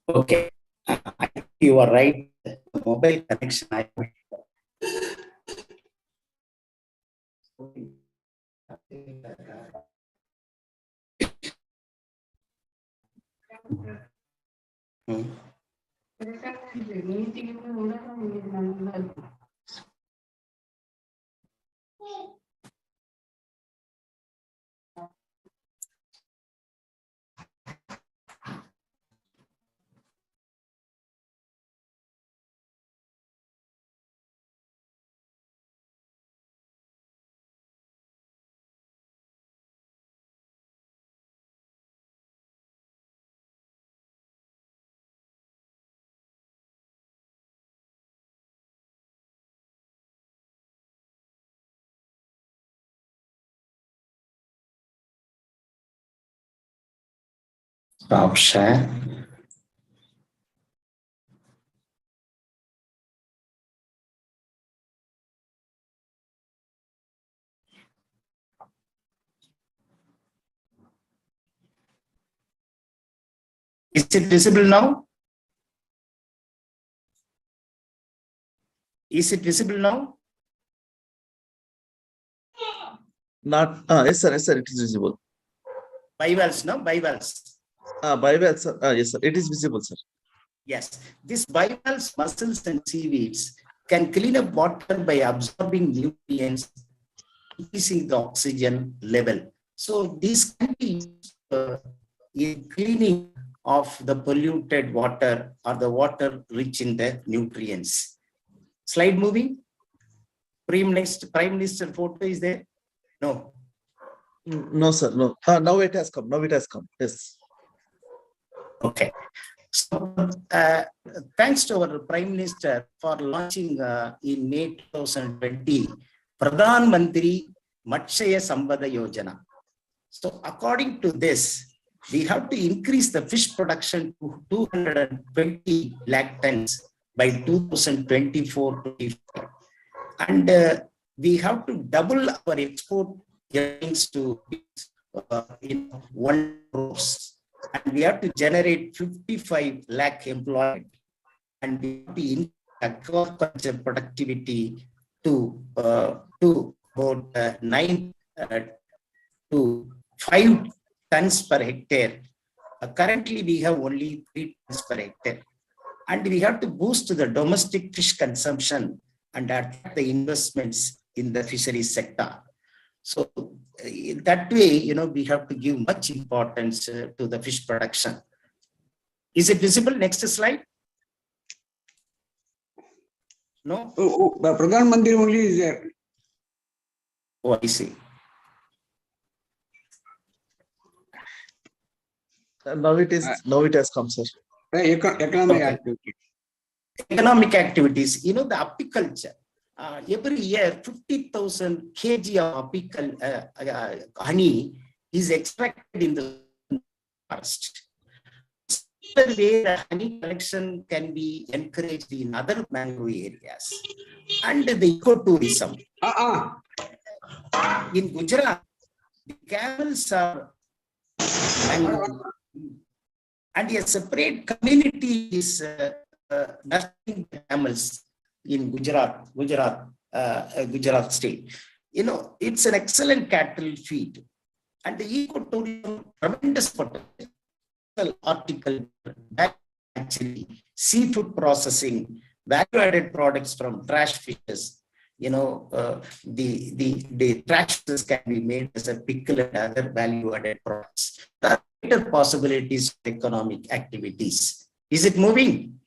Okay. I think you are right. The mobile connection. Hmm. Stop share. Is it visible now? Is it visible now? Not, yes, sir, it is visible. Bivalves, no? Bivalves. Bivalve, sir. Yes, sir, it is visible, sir. Yes. These bivalves, mussels, and seaweeds can clean up water by absorbing nutrients, increasing the oxygen level. So these can be used in cleaning of the polluted water or the water rich in the nutrients. Slide moving. Prime Minister photo is there? No. No, sir, no. Now it has come. Now it has come. Yes. Okay. So, thanks to our Prime Minister for launching in May 2020, Pradhan Mantri Matshaya Sampada Yojana. So, according to this, we have to increase the fish production to 220 lakh tons by 2024-25. And we have to double our export earnings to 1 crores. And we have to generate 55 lakh employment, and we have to increase agriculture productivity to about 9 to 5 tons per hectare. Currently, we have only 3 tons per hectare, and we have to boost the domestic fish consumption and attract the investments in the fisheries sector. So that way, we have to give much importance to the fish production. Is it visible? Next slide. No? The Pradhan Mandir only is there. Oh, I see. Now it is. Now it has come, sir. Economic Okay. activity. Economic activities. The apiculture. Every year, 50,000 kg of apical honey is extracted in the forest. Similar way, the honey collection can be encouraged in other mangrove areas. And the ecotourism. In Gujarat, the camels are mangrove. And a separate community is nurturing camels in Gujarat state. It's an excellent cattle feed. And the ecotourism, tremendous potential. Horticulture, actually, seafood processing, value-added products from trash fishes. The trash fishes can be made as a pickle and other value-added products. There are greater possibilities for economic activities. Is it moving?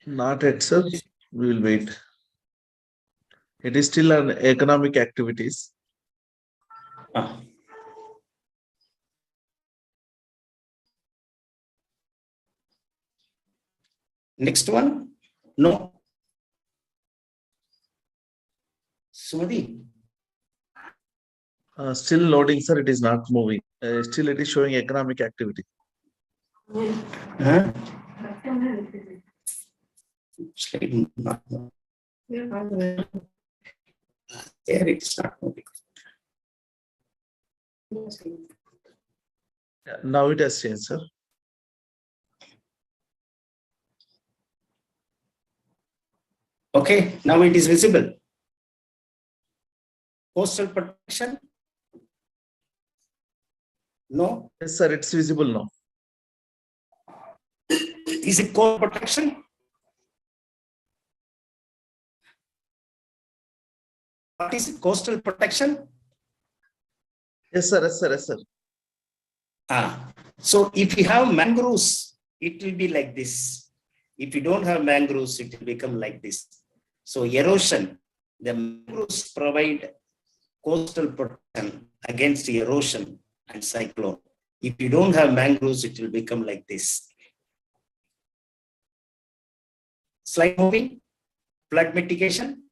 Not yet, sir. We will wait. It is still an economic activities. Next one? No. Sumati? Still loading, sir. It is not moving. Still, it is showing economic activity. Huh? Slide not moving. There it's not moving. Now it has changed, sir. Okay, now it is visible. Coastal protection? No. Yes, sir. It's visible now. Is it coastal protection? What is it? Coastal protection? Yes, sir. Yes, sir. Yes, sir. So if you have mangroves, it will be like this. If you don't have mangroves, it will become like this. So erosion, the mangroves provide coastal protection against erosion and cyclone. If you don't have mangroves, it will become like this. Slide moving. Flood mitigation.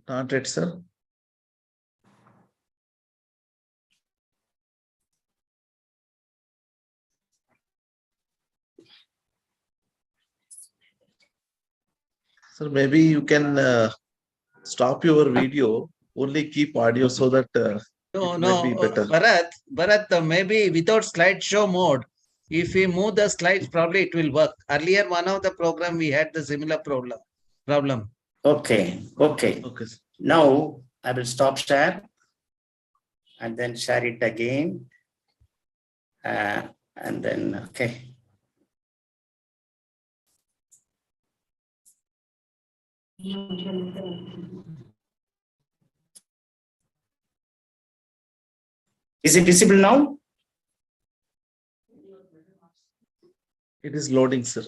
Not yet, sir. Sir, maybe you can stop your video, only keep audio so that No, it might be better. Bharat, maybe without slideshow mode, if we move the slides, probably it will work. Earlier, one of the program, we had the similar problem. Okay. Okay. Sir. Now I will stop share and then share it again. And then, okay. Is it visible now? It is loading, sir.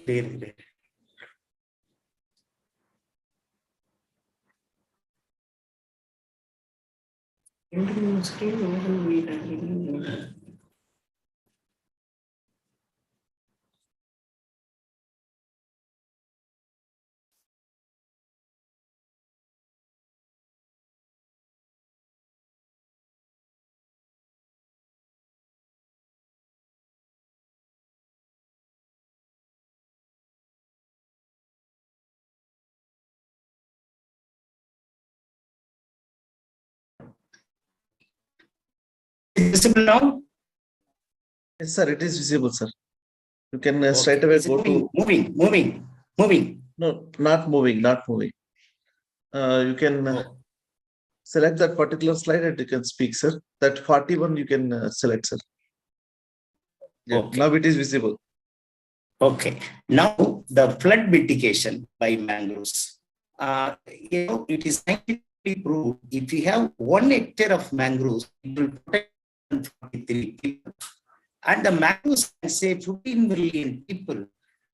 There. Visible now? Yes, sir. It is visible, sir. You can straight away Is it go to. moving. No, not moving. You can select that particular slide and you can speak, sir. That 41 you can select, sir. Yeah, Okay. now it is visible. Okay. Now the flood mitigation by mangroves. It is scientifically proved if you have 1 hectare of mangroves, it will protect 43 people. And the mangroves can save 15 million people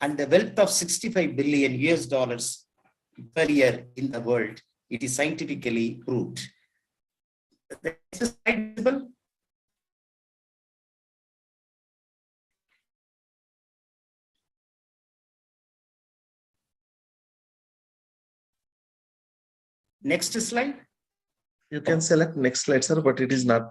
and the wealth of 65 billion US dollars per year in the world. It is scientifically proved. Next slide. You can select next slide, sir, but it is not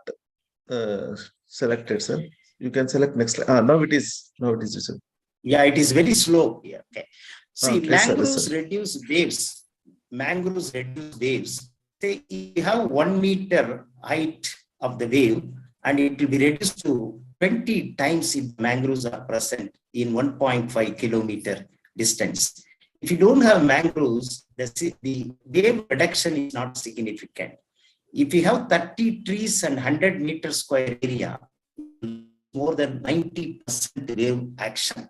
selected, sir. You can select next slide. Now it is. Now it is, sir. Yeah, it is very slow. Yeah, okay. See, Please, sir, mangroves listen. reduce waves. Mangroves reduce waves. Say you have 1 meter height of the wave, and it will be reduced to 20 times if mangroves are present in 1.5 kilometer distance. If you don't have mangroves, the wave reduction is not significant. If you have 30 trees and 100 meter square area, more than 90% wave action.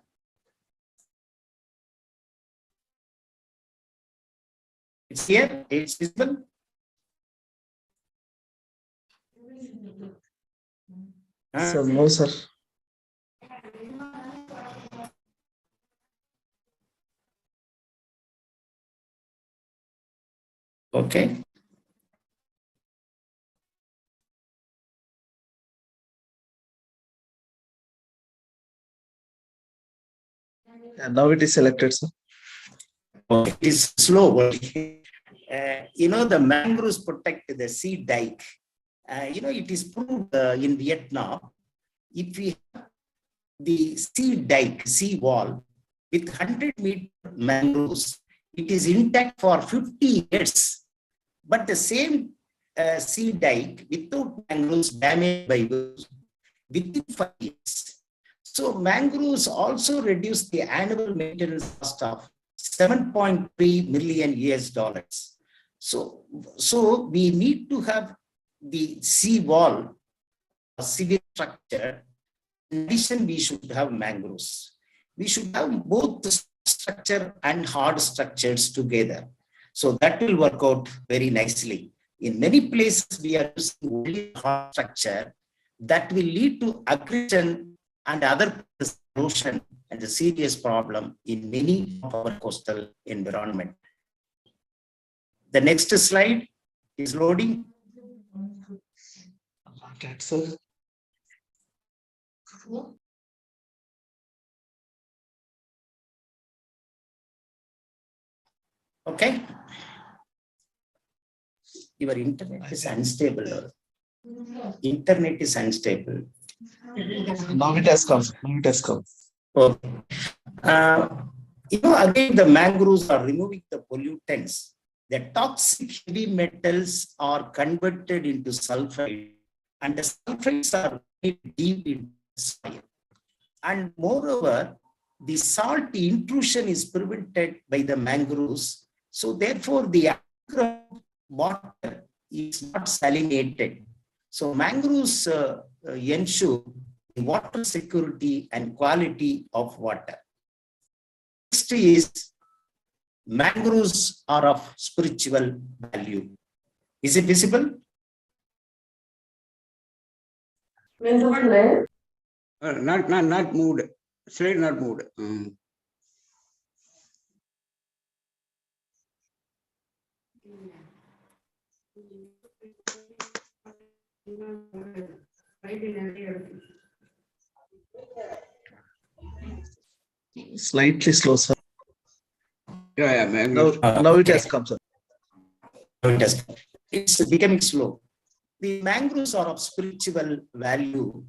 It's here, it's visible. Sir, no, sir. Okay. And now it is selected, sir. Okay. It is slow. The mangroves protect the sea dike. It is proved in Vietnam. If we have the sea dike, sea wall with 100-meter mangroves, it is intact for 50 years. But the same sea dike without mangroves damaged by waves within 5 years. So mangroves also reduce the annual maintenance cost of 7.3 million US dollars. So we need to have the sea wall, civil structure. In addition, we should have mangroves. We should have both the structure and hard structures together. So that will work out very nicely. In many places, we are using only hard structure that will lead to aggression and other erosion and a serious problem in many of our coastal environment. The next slide is loading. Okay, sir. Okay. Your internet is unstable. Internet is unstable. Now it has come. Now it has come. Okay. Again, the mangroves are removing the pollutants. The toxic heavy metals are converted into sulfide, and the sulfides are made deep in the soil. And moreover, the salt intrusion is prevented by the mangroves. So therefore, the underground water is not salinated. So mangroves ensure the water security and quality of water. Next is mangroves are of spiritual value. Is it visible? Not moved. Slide not moved. Slightly slow, sir. Yeah, Now, mangroves. now it has come, sir. It's becoming slow. The mangroves are of spiritual value,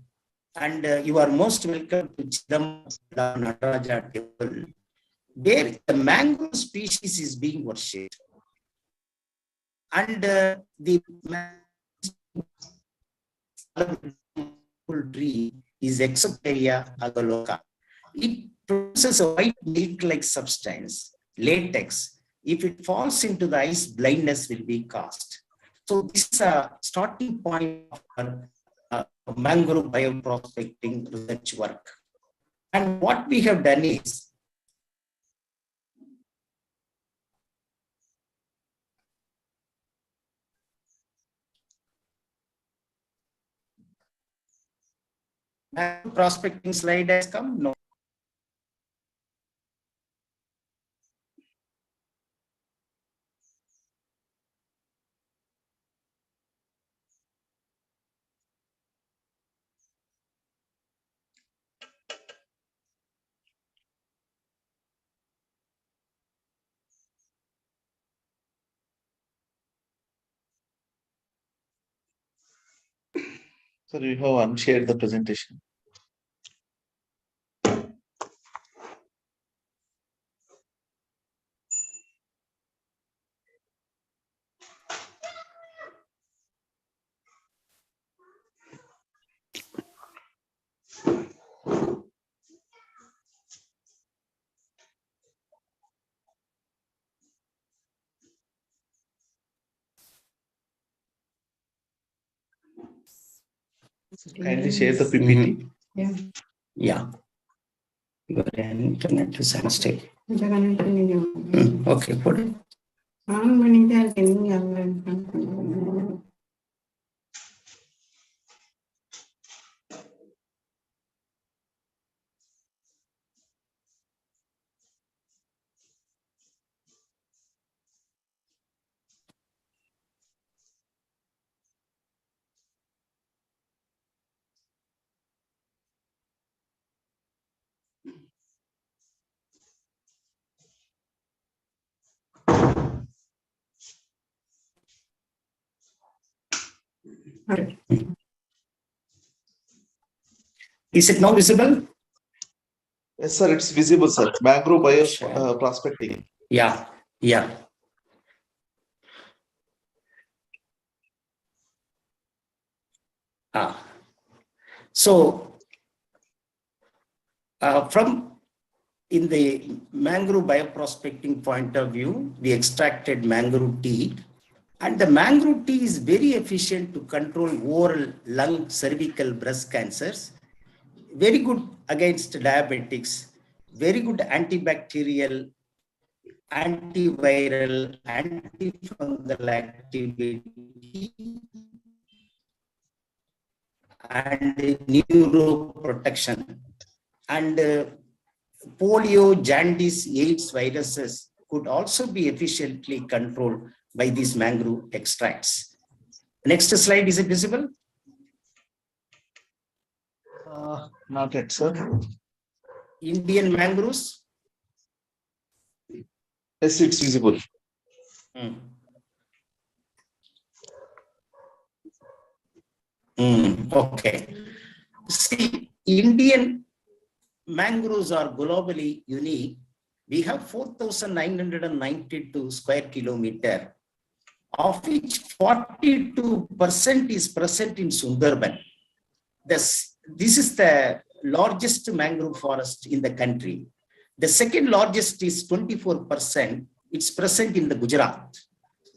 and you are most welcome to Chidambaram Nataraja temple, where the mangrove species is being worshipped. And the tree is Exoteria agaloka. It produces a white milk-like substance, latex. If it falls into the ice, blindness will be caused. So this is a starting point of our mangrove bioprospecting research work. And what we have done is, Prospecting slide has come? No. So we have unshared the presentation. Kindly share the PPT. Yeah. Your internet is unstable. Okay, put it. Is it now visible? Yes, sir, it's visible, sir. Mangrove bio prospecting. Yeah, yeah. So, from in the mangrove bioprospecting point of view, we extracted mangrove tea, and the mangrove tea is very efficient to control oral, lung, cervical, breast cancers, very good against diabetics, very good antibacterial, antiviral, antifungal activity, and neuroprotection. And polio, jaundice, AIDS viruses could also be efficiently controlled by these mangrove extracts. Next slide, is it visible? Not yet, sir. Indian mangroves. Yes, it's visible. Okay. See, Indian mangroves are globally unique. We have 4,992 square kilometer, of which 42% is present in Sundarban. This is the largest mangrove forest in the country. The second largest is 24%. It's present in the Gujarat.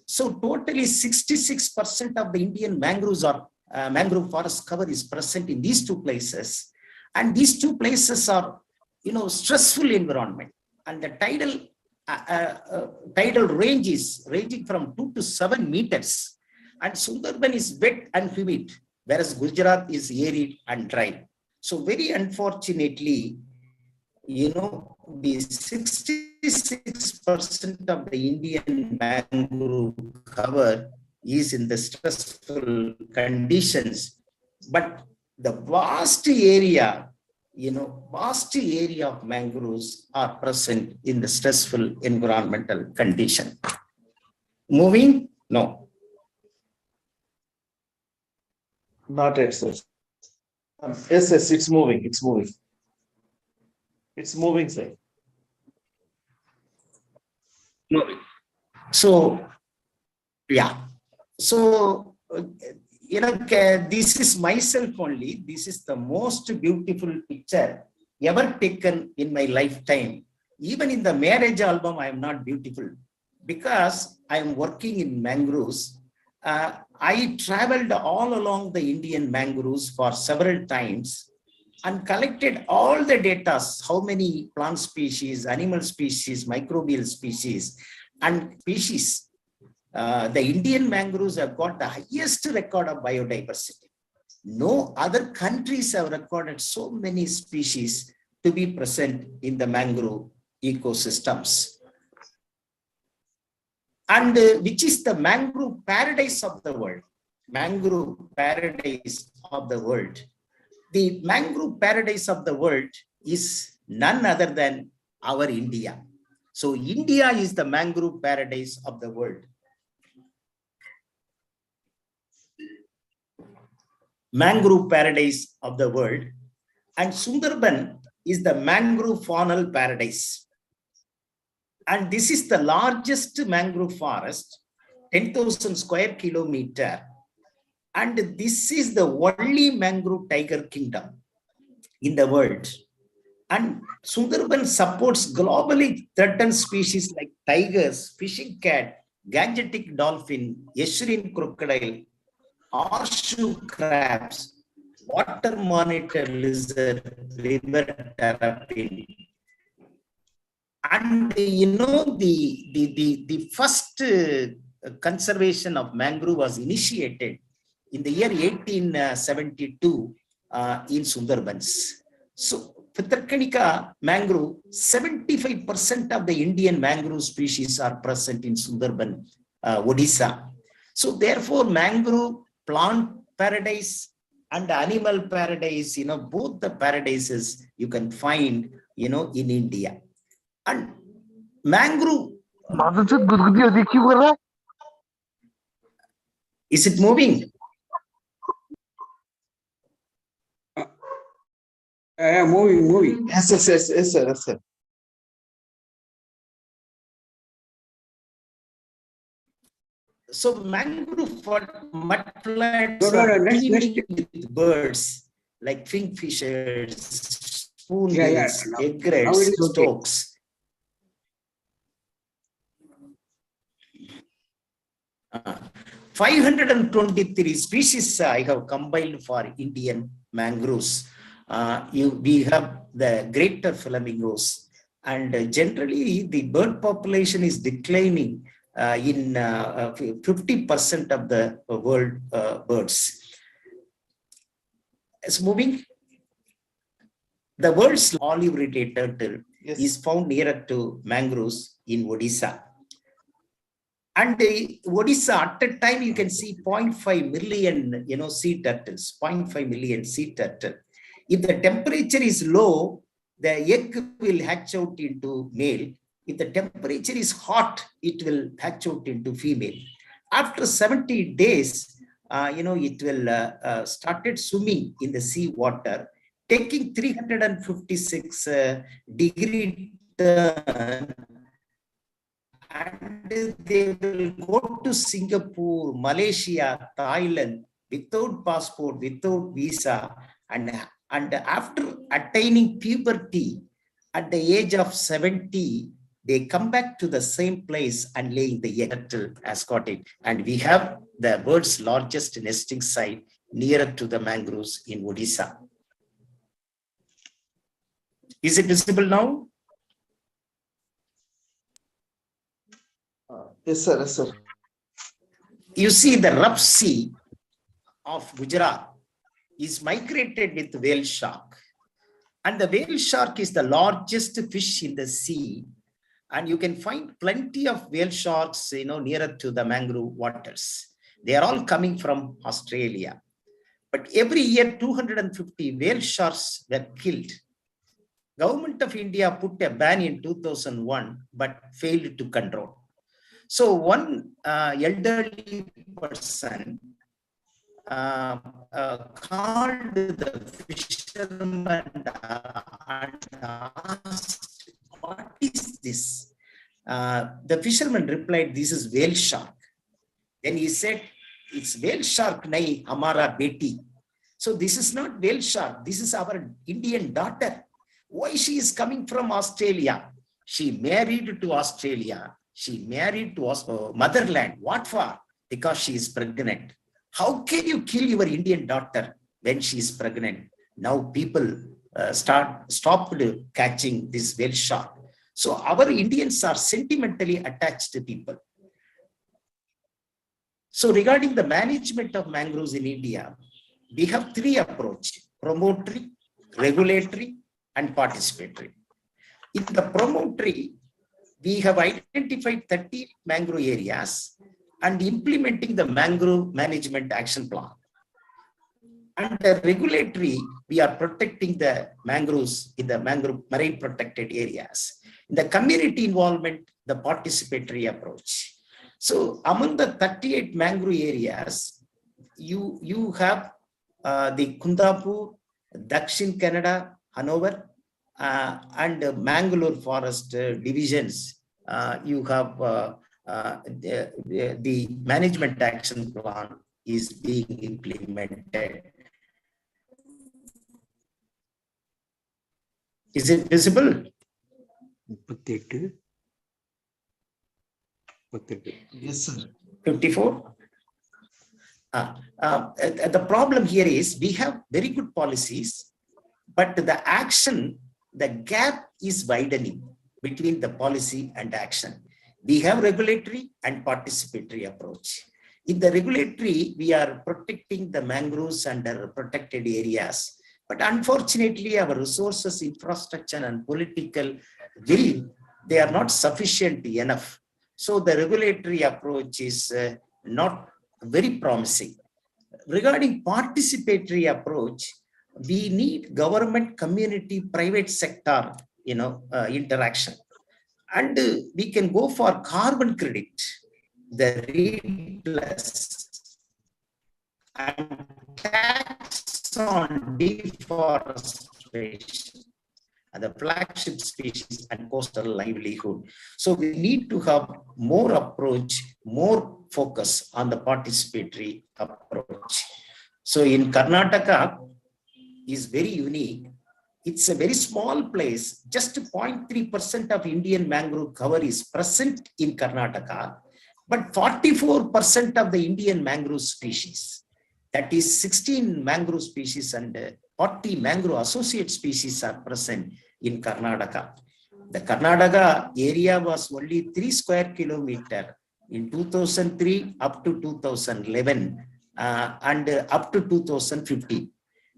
So totally 66% of the Indian mangroves are mangrove forest cover is present in these two places. And these two places are, stressful environment. And the tidal range is ranging from 2 to 7 meters. And Sundarban is wet and humid, whereas Gujarat is arid and dry. So very unfortunately, the 66% of the Indian mangrove cover is in the stressful conditions, but the vast area of mangroves are present in the stressful environmental condition. Moving? No. Not yet, sir. Yes, it's moving. It's moving. It's moving, sir. Moving. So, yeah. So, this is myself only. This is the most beautiful picture ever taken in my lifetime. Even in the marriage album, I am not beautiful because I am working in mangroves. I traveled all along the Indian mangroves for several times and collected all the data, how many plant species, animal species, microbial species, and species. The Indian mangroves have got the highest record of biodiversity. No other countries have recorded so many species to be present in the mangrove ecosystems. And which is the mangrove paradise of the world. Mangrove paradise of the world. The mangrove paradise of the world is none other than our India. So India is the mangrove paradise of the world. Mangrove paradise of the world. And Sundarban is the mangrove faunal paradise. And this is the largest mangrove forest, 10,000 square kilometer. And this is the only mangrove tiger kingdom in the world. And Sundarban supports globally threatened species like tigers, fishing cat, gangetic dolphin, estuarine crocodile, horseshoe crabs, water monitor lizard, river terrapin. And the first conservation of mangrove was initiated in the year 1872 in Sundarbans. So Pitharkanika mangrove, 75% of the Indian mangrove species are present in Sundarban, Odisha. So therefore, mangrove plant paradise and animal paradise, both the paradises you can find, in India. And mangrove, is it moving? Moving. Yes, sir. So mangrove mudflats No, are next. teeming with birds like kingfishers, spoonbills, Now it egrets, is okay. storks. 523 species I have combined for Indian mangroves. We have the greater flamingos, and generally the bird population is declining in 50% of the world birds. It's moving. The world's olive-ridley turtle is found nearer to mangroves in Odisha. And Odisha, at a time, you can see 0.5 million, sea turtles, 0.5 million sea turtle. If the temperature is low, the egg will hatch out into male. If the temperature is hot, it will hatch out into female. After 70 days, it will started swimming in the sea water, taking 356 degree turn, and they will go to Singapore, Malaysia, Thailand without passport, without visa, and after attaining puberty at the age of 70, they come back to the same place and laying the egg. Turtle has got it. And we have the world's largest nesting site nearer to the mangroves in Odisha. Is it visible now? Yes, sir. You see the rough sea of Gujarat is migrated with whale shark. And the whale shark is the largest fish in the sea. And you can find plenty of whale sharks, nearer to the mangrove waters. They are all coming from Australia. But every year, 250 whale sharks were killed. Government of India put a ban in 2001, but failed to control. So one elderly person called the fisherman and asked, "What is this?" The fisherman replied, "This is whale shark." Then he said, "It's whale shark, nahi hamara beti." So this is not whale shark. This is our Indian daughter. Why she is coming from Australia? She married to Australia. She married to motherland. What for? Because she is pregnant. How can you kill your Indian daughter when she is pregnant? Now people stopped catching this whale shark. So our Indians are sentimentally attached to people. So regarding the management of mangroves in India, we have three approaches: promotory, regulatory, and participatory. In the promotory, we have identified 30 mangrove areas and implementing the mangrove management action plan. And the regulatory, we are protecting the mangroves in the mangrove marine protected areas. In the community involvement, the participatory approach. So among the 38 mangrove areas, you have the Kundapur, Dakshin Canada, Hanover, and Mangalore Forest divisions. You have the management action plan is being implemented. Is it visible? 38. Yes, sir. 54. The problem here is we have very good policies, but the action, the gap is widening between the policy and action. We have regulatory and participatory approach. In the regulatory, we are protecting the mangroves under protected areas. But unfortunately, our resources, infrastructure, and political will, they are not sufficient enough. So the regulatory approach is not very promising. Regarding participatory approach, we need government, community, private sector, interaction. And we can go for carbon credit, the redress, and tax on deforestation, and the flagship species and coastal livelihood. So we need to have more approach, more focus on the participatory approach. So in Karnataka is very unique. It's a very small place. Just 0.3% of Indian mangrove cover is present in Karnataka, but 44% of the Indian mangrove species, that is 16 mangrove species and 40 mangrove associate species are present in Karnataka. The Karnataka area was only 3 square kilometers in 2003 up to 2011 and up to 2015.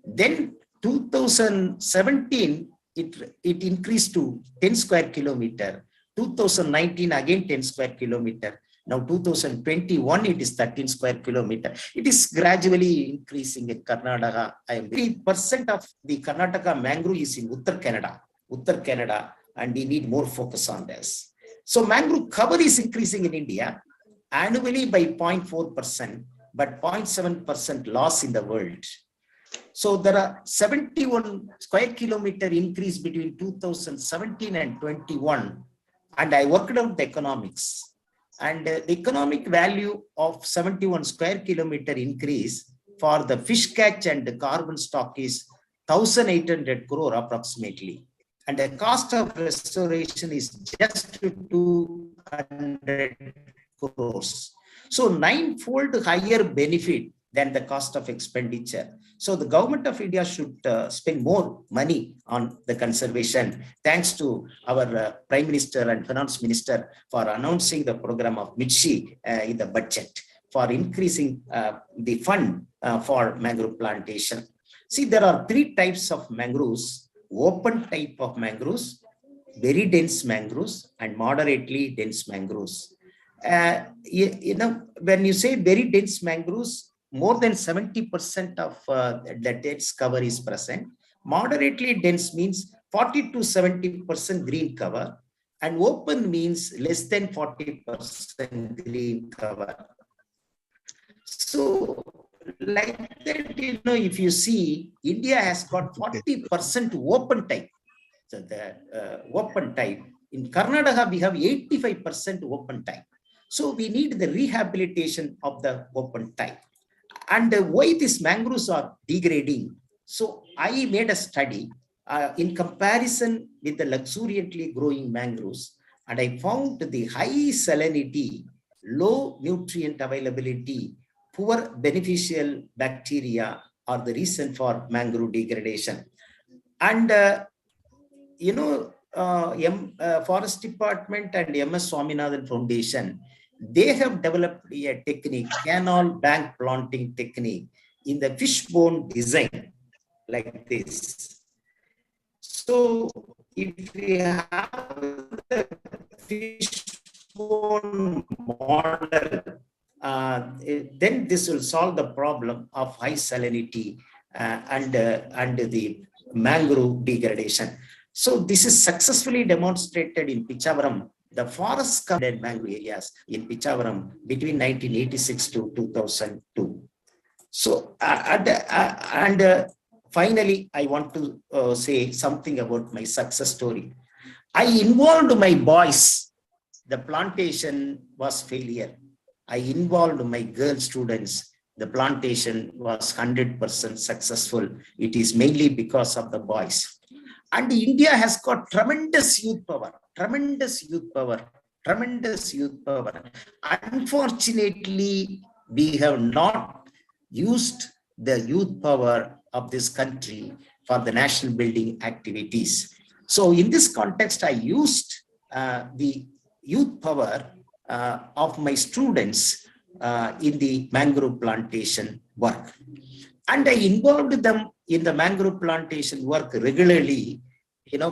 Then 2017, it increased to 10 square kilometers. 2019, again 10 square kilometers. Now 2021, it is 13 square kilometers. It is gradually increasing in Karnataka. 3% of the Karnataka mangrove is in Uttar Canada, and we need more focus on this. So mangrove cover is increasing in India annually by 0.4%, but 0.7% loss in the world. So there are 71 square kilometer increase between 2017 and 21. And I worked out the economics. And the economic value of 71 square kilometer increase for the fish catch and the carbon stock is 1,800 crore approximately. And the cost of restoration is just 200 crores. So 9-fold higher benefit than the cost of expenditure. So the government of India should spend more money on the conservation. Thanks to our Prime Minister and Finance Minister for announcing the program of Mitchi in the budget for increasing the fund for mangrove plantation. See, there are 3 types of mangroves: open type of mangroves, very dense mangroves, and moderately dense mangroves. When you say very dense mangroves, more than 70% of the dense cover is present. Moderately dense means 40 to 70% green cover, and open means less than 40% green cover. So like that, if you see, India has got 40% open type. So the open type. In Karnataka, we have 85% open type. So we need the rehabilitation of the open type. And why these mangroves are degrading? So I made a study in comparison with the luxuriantly growing mangroves, and I found the high salinity, low nutrient availability, poor beneficial bacteria are the reason for mangrove degradation. And Forest Department and MS Swaminathan Foundation, they have developed a technique, canal bank planting technique. in the fishbone design like this. So if we have the fishbone model, then this will solve the problem of high salinity and the mangrove degradation. So this is successfully demonstrated in Pichavaram, the forest covered mangrove areas in Pichavaram between 1986 to 2002. So finally, I want to say something about my success story. I involved my boys. The plantation was failure. I involved my girl students. The plantation was 100% successful. It is mainly because of the boys. And India has got tremendous youth power, tremendous youth power, tremendous youth power. Unfortunately, we have not used the youth power of this country for the national building activities. So in this context, I used the youth power of my students in the mangrove plantation work. And I involved them in the mangrove plantation work regularly.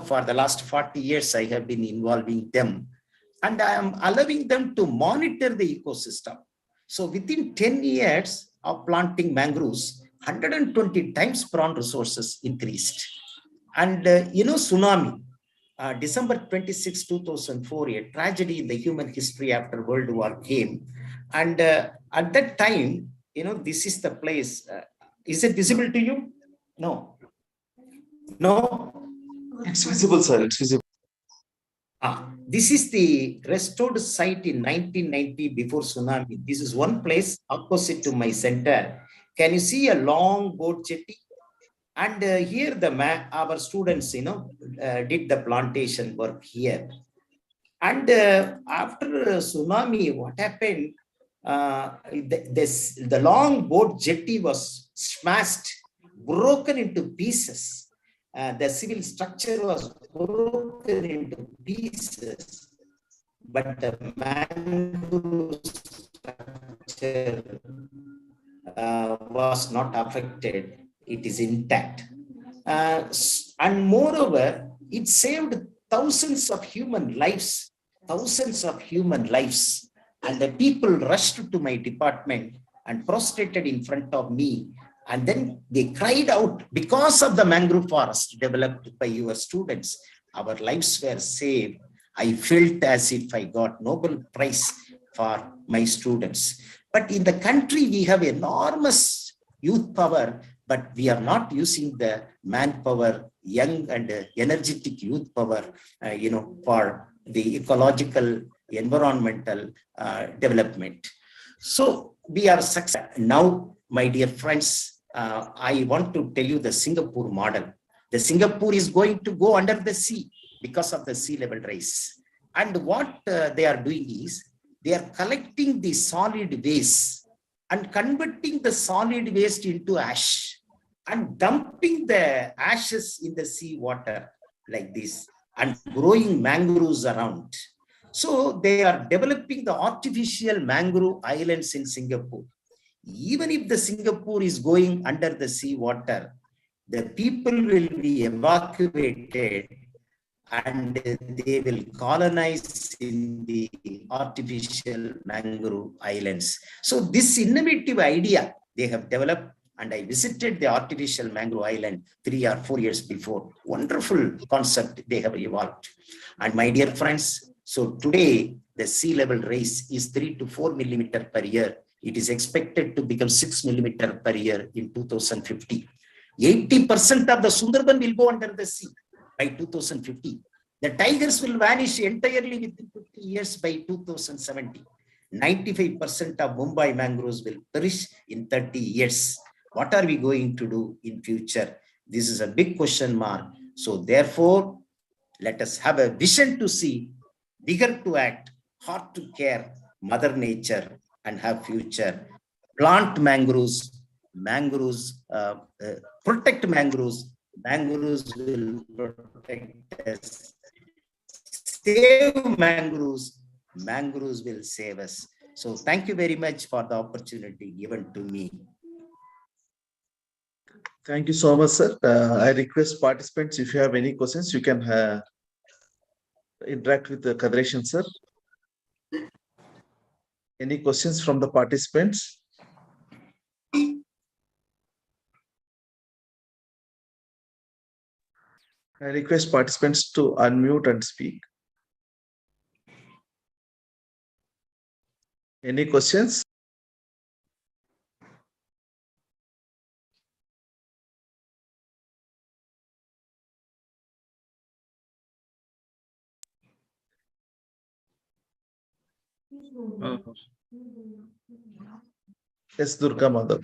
For the last 40 years, I have been involving them. And I am allowing them to monitor the ecosystem. So within 10 years of planting mangroves, 120 times prawn resources increased. And tsunami, December 26, 2004, a tragedy in the human history after World War came. And at that time, this is the place. Is it visible to you? No. No. It's visible, sir. It's visible. This is the restored site in 1990 before tsunami. This is one place opposite to my center. Can you see a long boat jetty? And here our students, did the plantation work here. And after tsunami, what happened? The long boat jetty was smashed, broken into pieces. The civil structure was broken into pieces, but the mangrove structure was not affected. It is intact. And moreover, it saved thousands of human lives, And the people rushed to my department and prostrated in front of me. And then they cried out, because of the mangrove forest developed by your students, our lives were saved. I felt as if I got Nobel Prize for my students. But in the country, we have enormous youth power, but we are not using the manpower, young and energetic youth power, for the ecological, environmental development. So we are successful. Now, my dear friends, I want to tell you the Singapore model. The Singapore is going to go under the sea because of the sea level rise. And what they are doing is, they are collecting the solid waste and converting the solid waste into ash and dumping the ashes in the sea water like this and growing mangroves around. So they are developing the artificial mangrove islands in Singapore. Even if the Singapore is going under the sea water, the people will be evacuated and they will colonize in the artificial mangrove islands. So this innovative idea they have developed, and I visited the artificial mangrove island 3 or 4 years before. Wonderful concept they have evolved. And my dear friends, so today the sea level rise is 3 to 4 millimeter per year. It is expected to become 6 millimeter per year in 2050. 80% of the Sundarban will go under the sea by 2050. The tigers will vanish entirely within 50 years by 2070. 95% of Mumbai mangroves will perish in 30 years. What are we going to do in future? This is a big question mark. So therefore, let us have a vision to see, bigger to act, heart to care, Mother Nature, and have future. Plant mangroves, protect mangroves, mangroves will protect us. Save mangroves, mangroves will save us. So thank you very much for the opportunity given to me. Thank you so much, sir. I request participants, if you have any questions, you can interact with the Kadreshan, sir. Any questions from the participants? I request participants to unmute and speak. Any questions? Yes, Durga Madhav.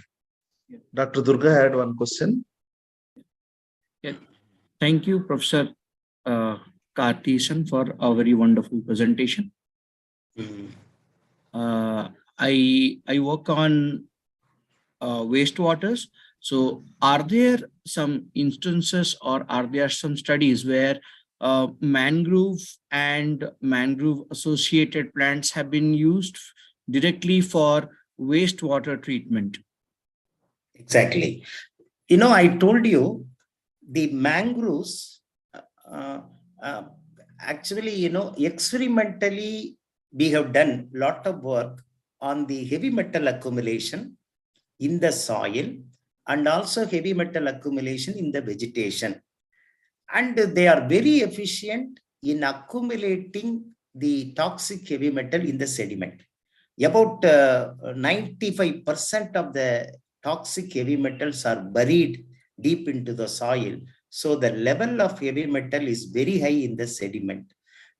Dr. Durga had one question. Thank you, Professor Karthisan, for a very wonderful presentation. I work on wastewaters. So, are there some instances or are there some studies where mangrove and mangrove associated plants have been used directly for wastewater treatment? Exactly. I told you the mangroves, uh, uh, actually, experimentally, we have done a lot of work on the heavy metal accumulation in the soil and also heavy metal accumulation in the vegetation. And they are very efficient in accumulating the toxic heavy metal in the sediment. About 95% of the toxic heavy metals are buried deep into the soil. So the level of heavy metal is very high in the sediment.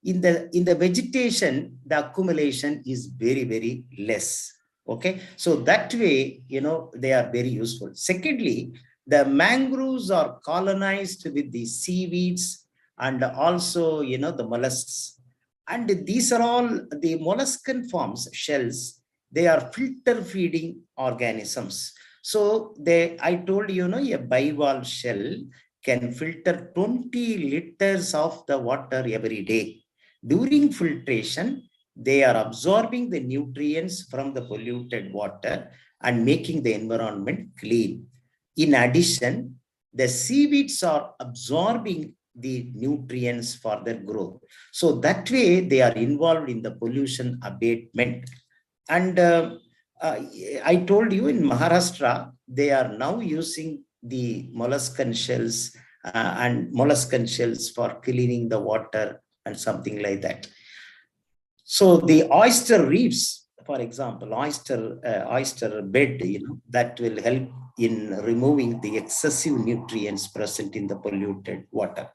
In the vegetation, the accumulation is very, very less. Okay, so that way, they are very useful. Secondly, the mangroves are colonized with the seaweeds and also, the mollusks. And these are all the molluscan forms, shells. They are filter feeding organisms. So I told you, a bivalve shell can filter 20 liters of the water every day. During filtration, they are absorbing the nutrients from the polluted water and making the environment clean. In addition, the seaweeds are absorbing the nutrients for their growth. So that way they are involved in the pollution abatement. And I told you in Maharashtra, they are now using the molluscan shells for cleaning the water and something like that. So the oyster reefs, for example, oyster bed, that will help in removing the excessive nutrients present in the polluted water.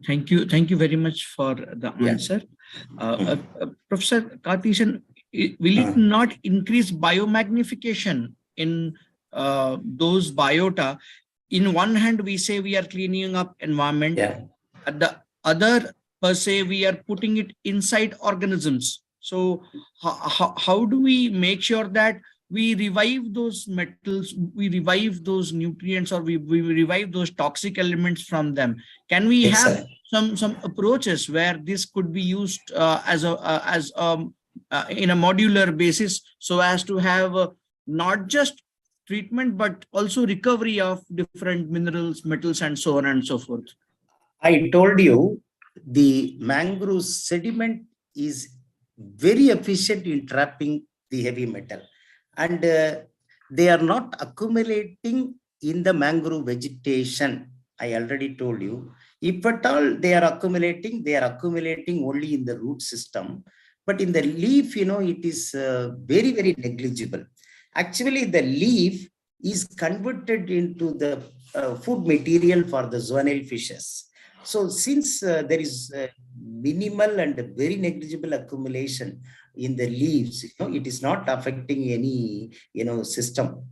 Thank you very much for the answer. Professor Karthisan, will it not increase biomagnification in those biota? In one hand, we say we are cleaning up environment. At the other, per se, we are putting it inside organisms. So how do we make sure that we revive those metals, we revive those nutrients, or we revive those toxic elements from them? Can we have some approaches where this could be used in a modular basis, so as to have not just treatment but also recovery of different minerals, metals, and so on and so forth? I told you the mangrove sediment is very efficient in trapping the heavy metal, and they are not accumulating in the mangrove vegetation. I already told you, if at all they are accumulating only in the root system, but in the leaf, it is very, very negligible. Actually, the leaf is converted into the food material for the zoanal fishes. So since there is minimal and very negligible accumulation in the leaves, it is not affecting any, system.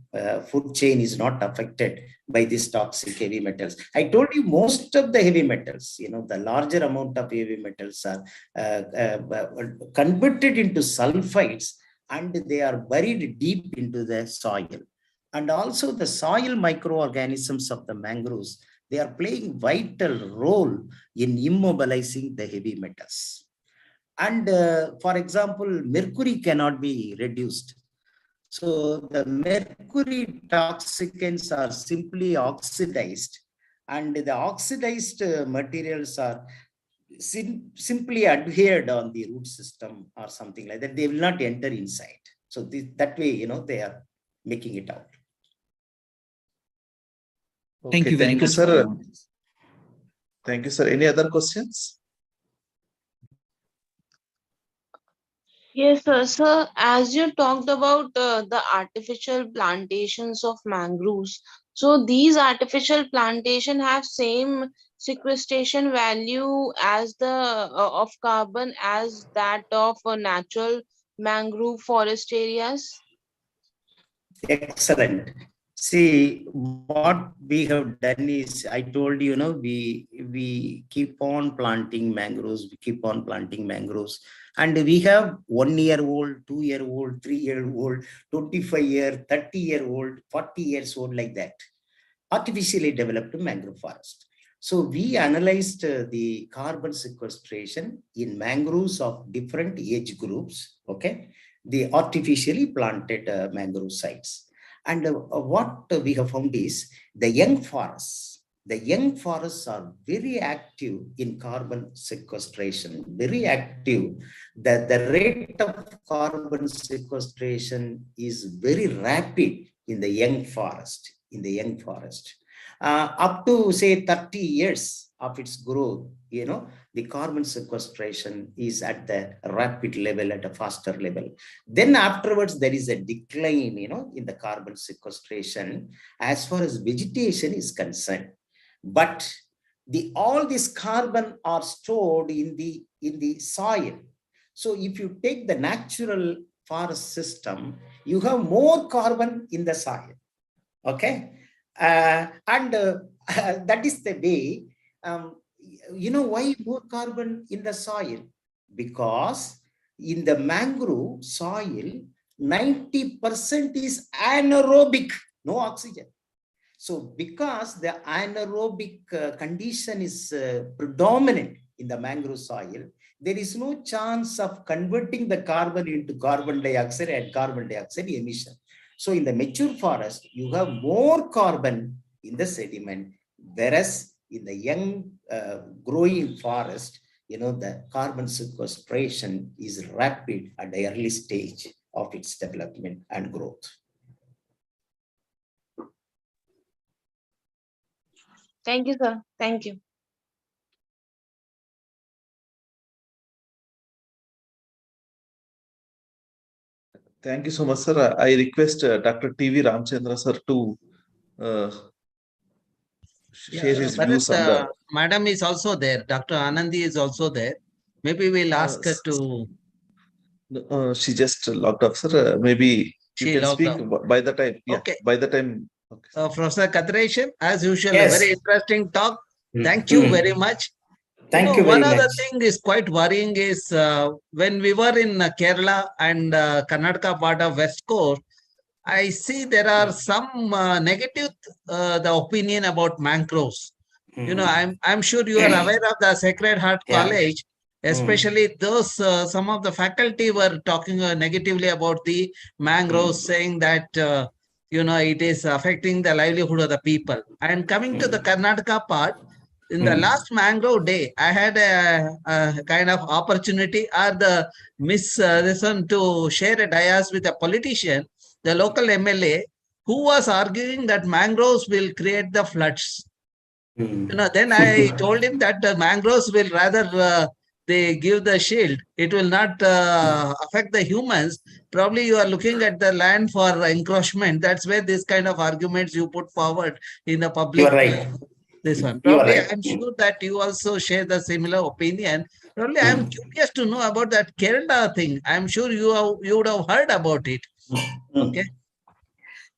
Food chain is not affected by these toxic heavy metals. I told you most of the heavy metals, the larger amount of heavy metals are converted into sulfides, and they are buried deep into the soil. And also the soil microorganisms of the mangroves, they are playing vital role in immobilizing the heavy metals. And for example, mercury cannot be reduced. So the mercury toxicants are simply oxidized, and the oxidized materials are simply adhered on the root system or something like that. They will not enter inside. So that way, they are making it out. Thank you very Thank you, much for sir. your Thank you, sir. Any other questions? Yes, sir. So, as you talked about the artificial plantations of mangroves, so these artificial plantation have same sequestration value as the of carbon as that of natural mangrove forest areas. Excellent. See, what we have done is, I told you, we keep on planting mangroves, and we have 1 year old, 2 year old, 3 year old, 25-year, 30-year-old, 40 years old, like that, artificially developed mangrove forest. So we analyzed the carbon sequestration in mangroves of different age groups, okay, the artificially planted mangrove sites. And what we have found is the young forests are very active in carbon sequestration, very active. The rate of carbon sequestration is very rapid in the young forest, up to say 30 years of its growth, the carbon sequestration is at the rapid level, at a faster level. Then afterwards, there is a decline, in the carbon sequestration as far as vegetation is concerned. But all this carbon are stored in the soil. So if you take the natural forest system, you have more carbon in the soil. Okay. And that is the way. Why more carbon in the soil? Because in the mangrove soil, 90% is anaerobic, no oxygen. So because the anaerobic condition is predominant in the mangrove soil, there is no chance of converting the carbon into carbon dioxide and carbon dioxide emission. So in the mature forest, you have more carbon in the sediment, whereas in the young growing forest, the carbon sequestration is rapid at the early stage of its development and growth. Thank you, sir. Thank you. Thank you so much, sir. I request Dr. T.V. Ramchandra, sir, to share his views on the. Madam is also there. Dr. Anandi is also there. Maybe we'll ask her to. She just logged off, sir. Maybe you can speak by the time. Yeah, okay. By the time. Okay. Professor Katharesan, as usual, Yes. a very interesting talk. Thank you very much. Thank you very much. One other thing is quite worrying is when we were in Kerala and Karnataka part of West Coast, I see there are some negative the opinion about mangroves. I'm sure you are aware of the Sacred Heart College, especially those some of the faculty were talking negatively about the mangroves, saying that it is affecting the livelihood of the people. And coming to the Karnataka part, in the last mangrove day, I had a kind of opportunity or the listen to share a dais with a politician, the local MLA, who was arguing that mangroves will create the floods. Then I told him that the mangroves will rather they give the shield. It will not affect the humans. Probably you are looking at the land for encroachment. That's where this kind of arguments you put forward in the public. You are right. This one. You are Probably right. I'm sure that you also share the similar opinion. Probably I'm curious to know about that Kerala thing. I'm sure you would have heard about it. Okay.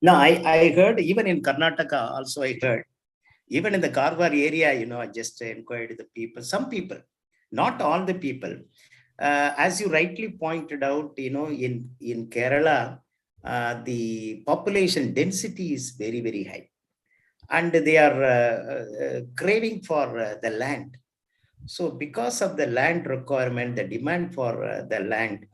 No, I heard even in Karnataka also I heard. Even in the Karwar area, I just inquired the people, some people, not all the people. As you rightly pointed out, in Kerala, the population density is very, very high. And they are craving for the land. So because of the land requirement, the demand for the land,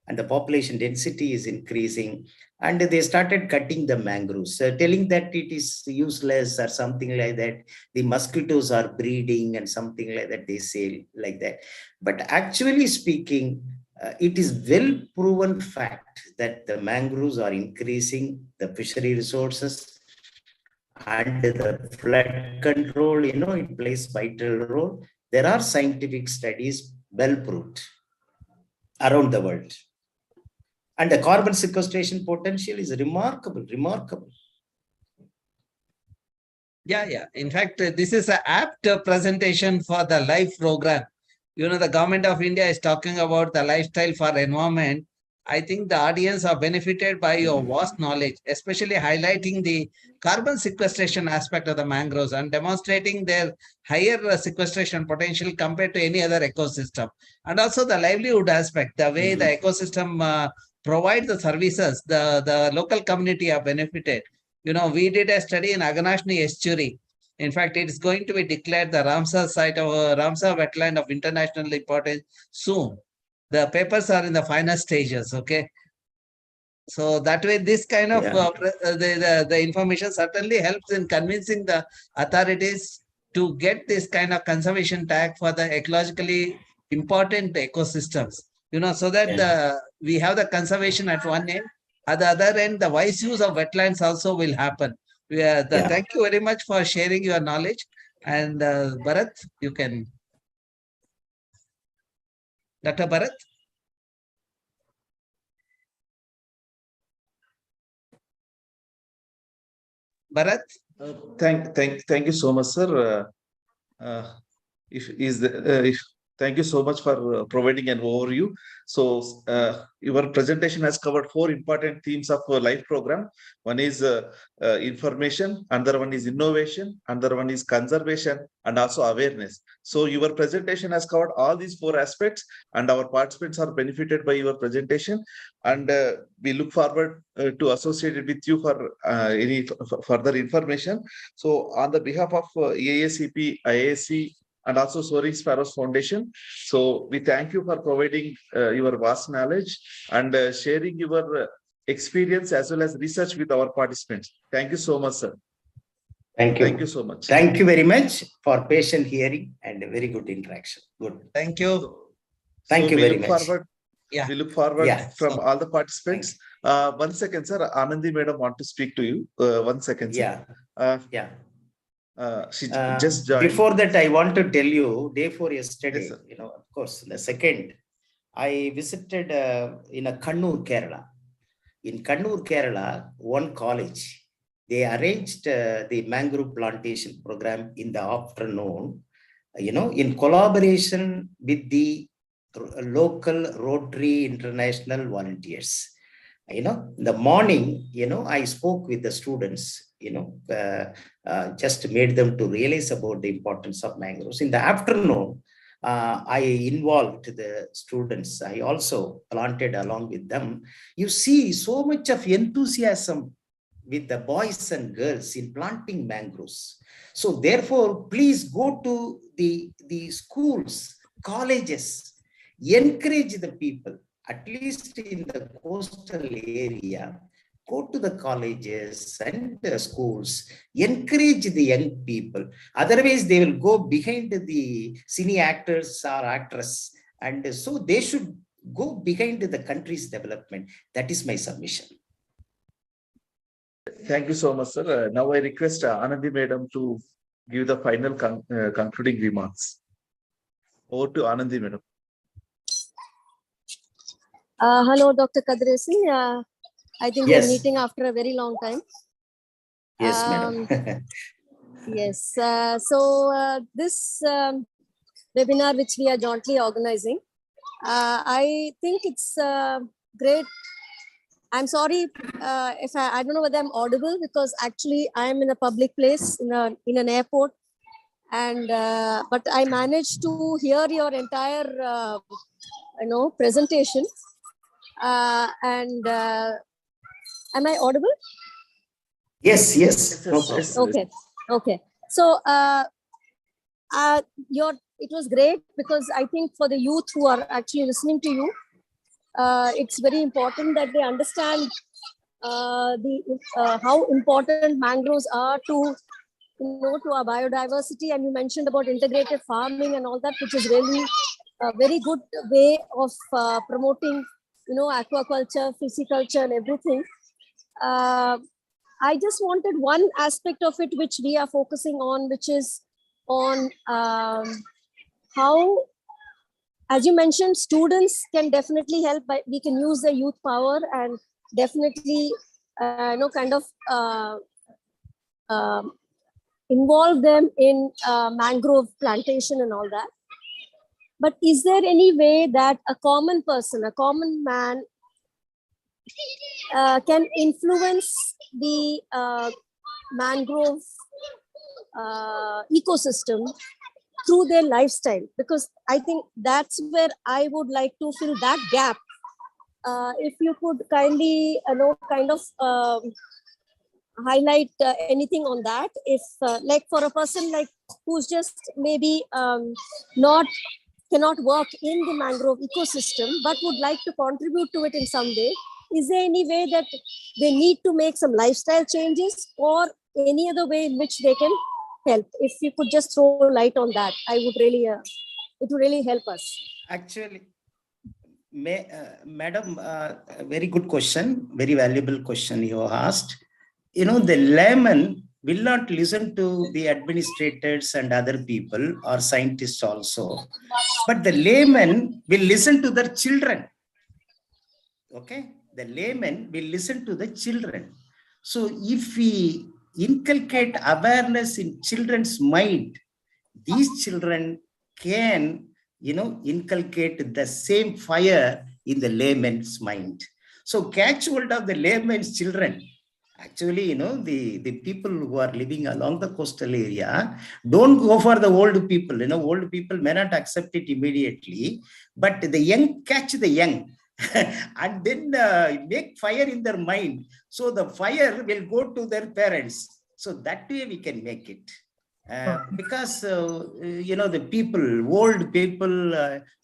and the population density is increasing, and they started cutting the mangroves, telling that it is useless or something like that. The mosquitoes are breeding and something like that, they say like that. But actually speaking, it is well proven fact that the mangroves are increasing the fishery resources, and the flood control, it plays vital role. There are scientific studies well proved around the world. And the carbon sequestration potential is remarkable, remarkable. Yeah. In fact, this is an apt presentation for the LiFE program. The government of India is talking about the lifestyle for environment. I think the audience are benefited by your vast knowledge, especially highlighting the carbon sequestration aspect of the mangroves and demonstrating their higher sequestration potential compared to any other ecosystem. And also the livelihood aspect, the way the ecosystem provide the services, the local community are benefited. We did a study in Aganashni estuary. In fact, it is going to be declared the Ramsar site of Ramsar wetland of international importance soon. The papers are in the final stages. Okay. So that way, this kind of the information certainly helps in convincing the authorities to get this kind of conservation tag for the ecologically important ecosystems. So that we have the conservation at one end. At the other end, the wise use of wetlands also will happen. Thank you very much for sharing your knowledge. And Bharat, you can. Dr. Bharat? Bharat? Thank you so much, sir. Thank you so much for providing an overview. So your presentation has covered 4 important themes of our LiFE program. One is information, another one is innovation, another one is conservation, and also awareness. So your presentation has covered all these 4 aspects, and our participants are benefited by your presentation. And we look forward to associate with you for any further information. So on the behalf of AACP, IAC, and also Soaring Sparrows Foundation. So we thank you for providing your vast knowledge and sharing your experience as well as research with our participants. Thank you so much, sir. Thank you. Thank you so much. Thank you very much for patient hearing and a very good interaction. Good. Thank you. Thank you very much. We look forward from all the participants. 1 second, sir. Anandi madam want to speak to you. 1 second, sir. She just joined. Before that, I want to tell you, day 4 yesterday, of course, the second, I visited in a Kannur, Kerala. In Kannur, Kerala, one college, they arranged the mangrove plantation program in the afternoon, in collaboration with the local Rotary International volunteers. The morning, I spoke with the students, just made them to realize about the importance of mangroves. In the afternoon, I involved the students. I also planted along with them. You see so much of enthusiasm with the boys and girls in planting mangroves. So therefore, please go to the schools, colleges, encourage the people, at least in the coastal area. Go to the colleges and the schools, encourage the young people. Otherwise, they will go behind the cine actors or actress. And so they should go behind the country's development. That is my submission. Thank you so much, sir. Now I request Anandi madam to give the final concluding remarks. Over to Anandi madam. Hello, Dr. Kadresi. I think we're meeting after a very long time. Yes, madam. Yes. This webinar, which we are jointly organizing, I think it's great. I'm sorry if I don't know whether I'm audible, because actually I am in a public place in an airport, and but I managed to hear your entire presentation, and am I audible? Yes, yes. No problem. Okay. So it was great, because I think for the youth who are actually listening to you, it's very important that they understand how important mangroves are to to our biodiversity. And you mentioned about integrated farming and all that, which is really a very good way of promoting aquaculture, pisciculture, and everything. I just wanted one aspect of it which we are focusing on, which is on how, as you mentioned, students can definitely help. We can use the youth power and definitely kind of involve them in mangrove plantation and all that. But is there any way that a common person, a common man, can influence the mangrove ecosystem through their lifestyle? Because I think that's where I would like to fill that gap. If you could kindly kind of highlight anything on that, if like for a person like who's just maybe cannot work in the mangrove ecosystem but would like to contribute to it in some way, is there any way that they need to make some lifestyle changes or any other way in which they can help? If you could just throw light on that, I would really it would really help us. Actually, madam, very good question, very valuable question you asked. The layman will not listen to the administrators and other people or scientists also, but the layman will listen to their children. Okay, the layman will listen to the children. So if we inculcate awareness in children's mind, these children can, inculcate the same fire in the layman's mind. So catch hold of the layman's children. Actually, the people who are living along the coastal area, don't go for the old people. Old people may not accept it immediately, but the young catch the young and then make fire in their mind. So the fire will go to their parents. So that way we can make it. Because, the people, old people,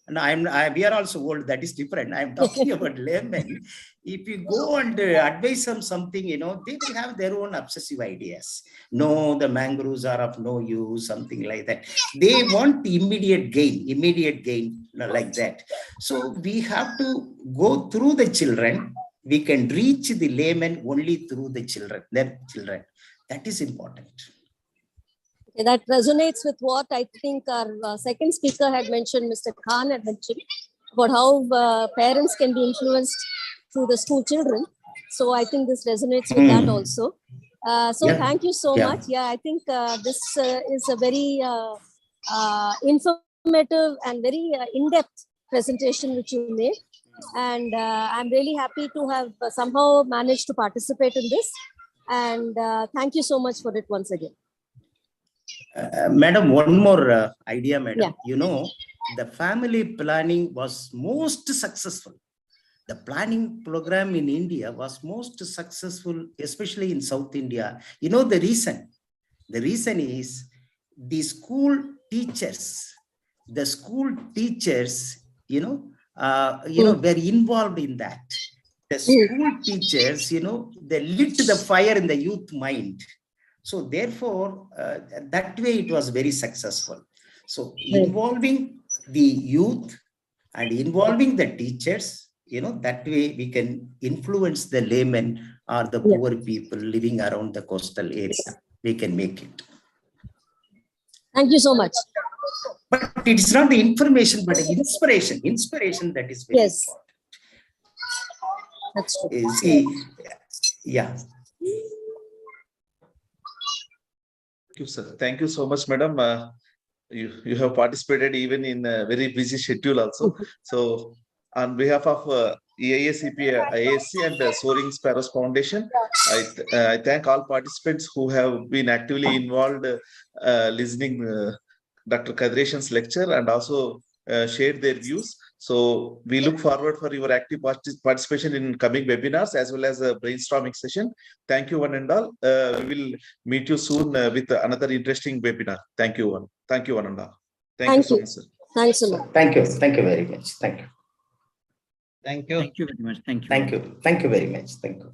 and we are also old, that is different. I'm talking about laymen. If you go and advise them something, they will have their own obsessive ideas. No, the mangroves are of no use, something like that. They want immediate gain, like that. So we have to go through the children. We can reach the laymen only through the children, their children. That is important. That resonates with what I think our second speaker had mentioned, Mr. Khan had mentioned, about how parents can be influenced through the school children. So I think this resonates with that also. Thank you so much. Yeah, I think this is a very informative and very in-depth presentation which you made. And I'm really happy to have somehow managed to participate in this. And thank you so much for it once again. Madam, one more idea, madam. Yeah. The family planning was most successful. The planning program in India was most successful, especially in South India. The reason? The reason is the school teachers. The school teachers, were involved in that. The school teachers, they lit the fire in the youth mind. So therefore, that way it was very successful. So involving the youth and involving the teachers, that way we can influence the laymen or the poor people living around the coastal area. We can make it. Thank you so much. But it's not the information, but the inspiration. Inspiration, that is very important. That's true. See, yeah. Thank you, sir. Thank you so much, madam. You have participated even in a very busy schedule also. So on behalf of EIACP, IASC and Soaring Sparrows Foundation, I thank all participants who have been actively involved listening Dr. Kadreshan's lecture and also shared their views. So we look forward for your active participation in coming webinars as well as a brainstorming session. Thank you one and all. We will meet you soon with another interesting webinar. Thank you one. Thank you one and all. Thank you so much, sir. Thanks a lot. Thank you. Thank you very much. Thank you. Thank you. Thank you very much. Thank you. Thank you. Thank you very much. Thank you.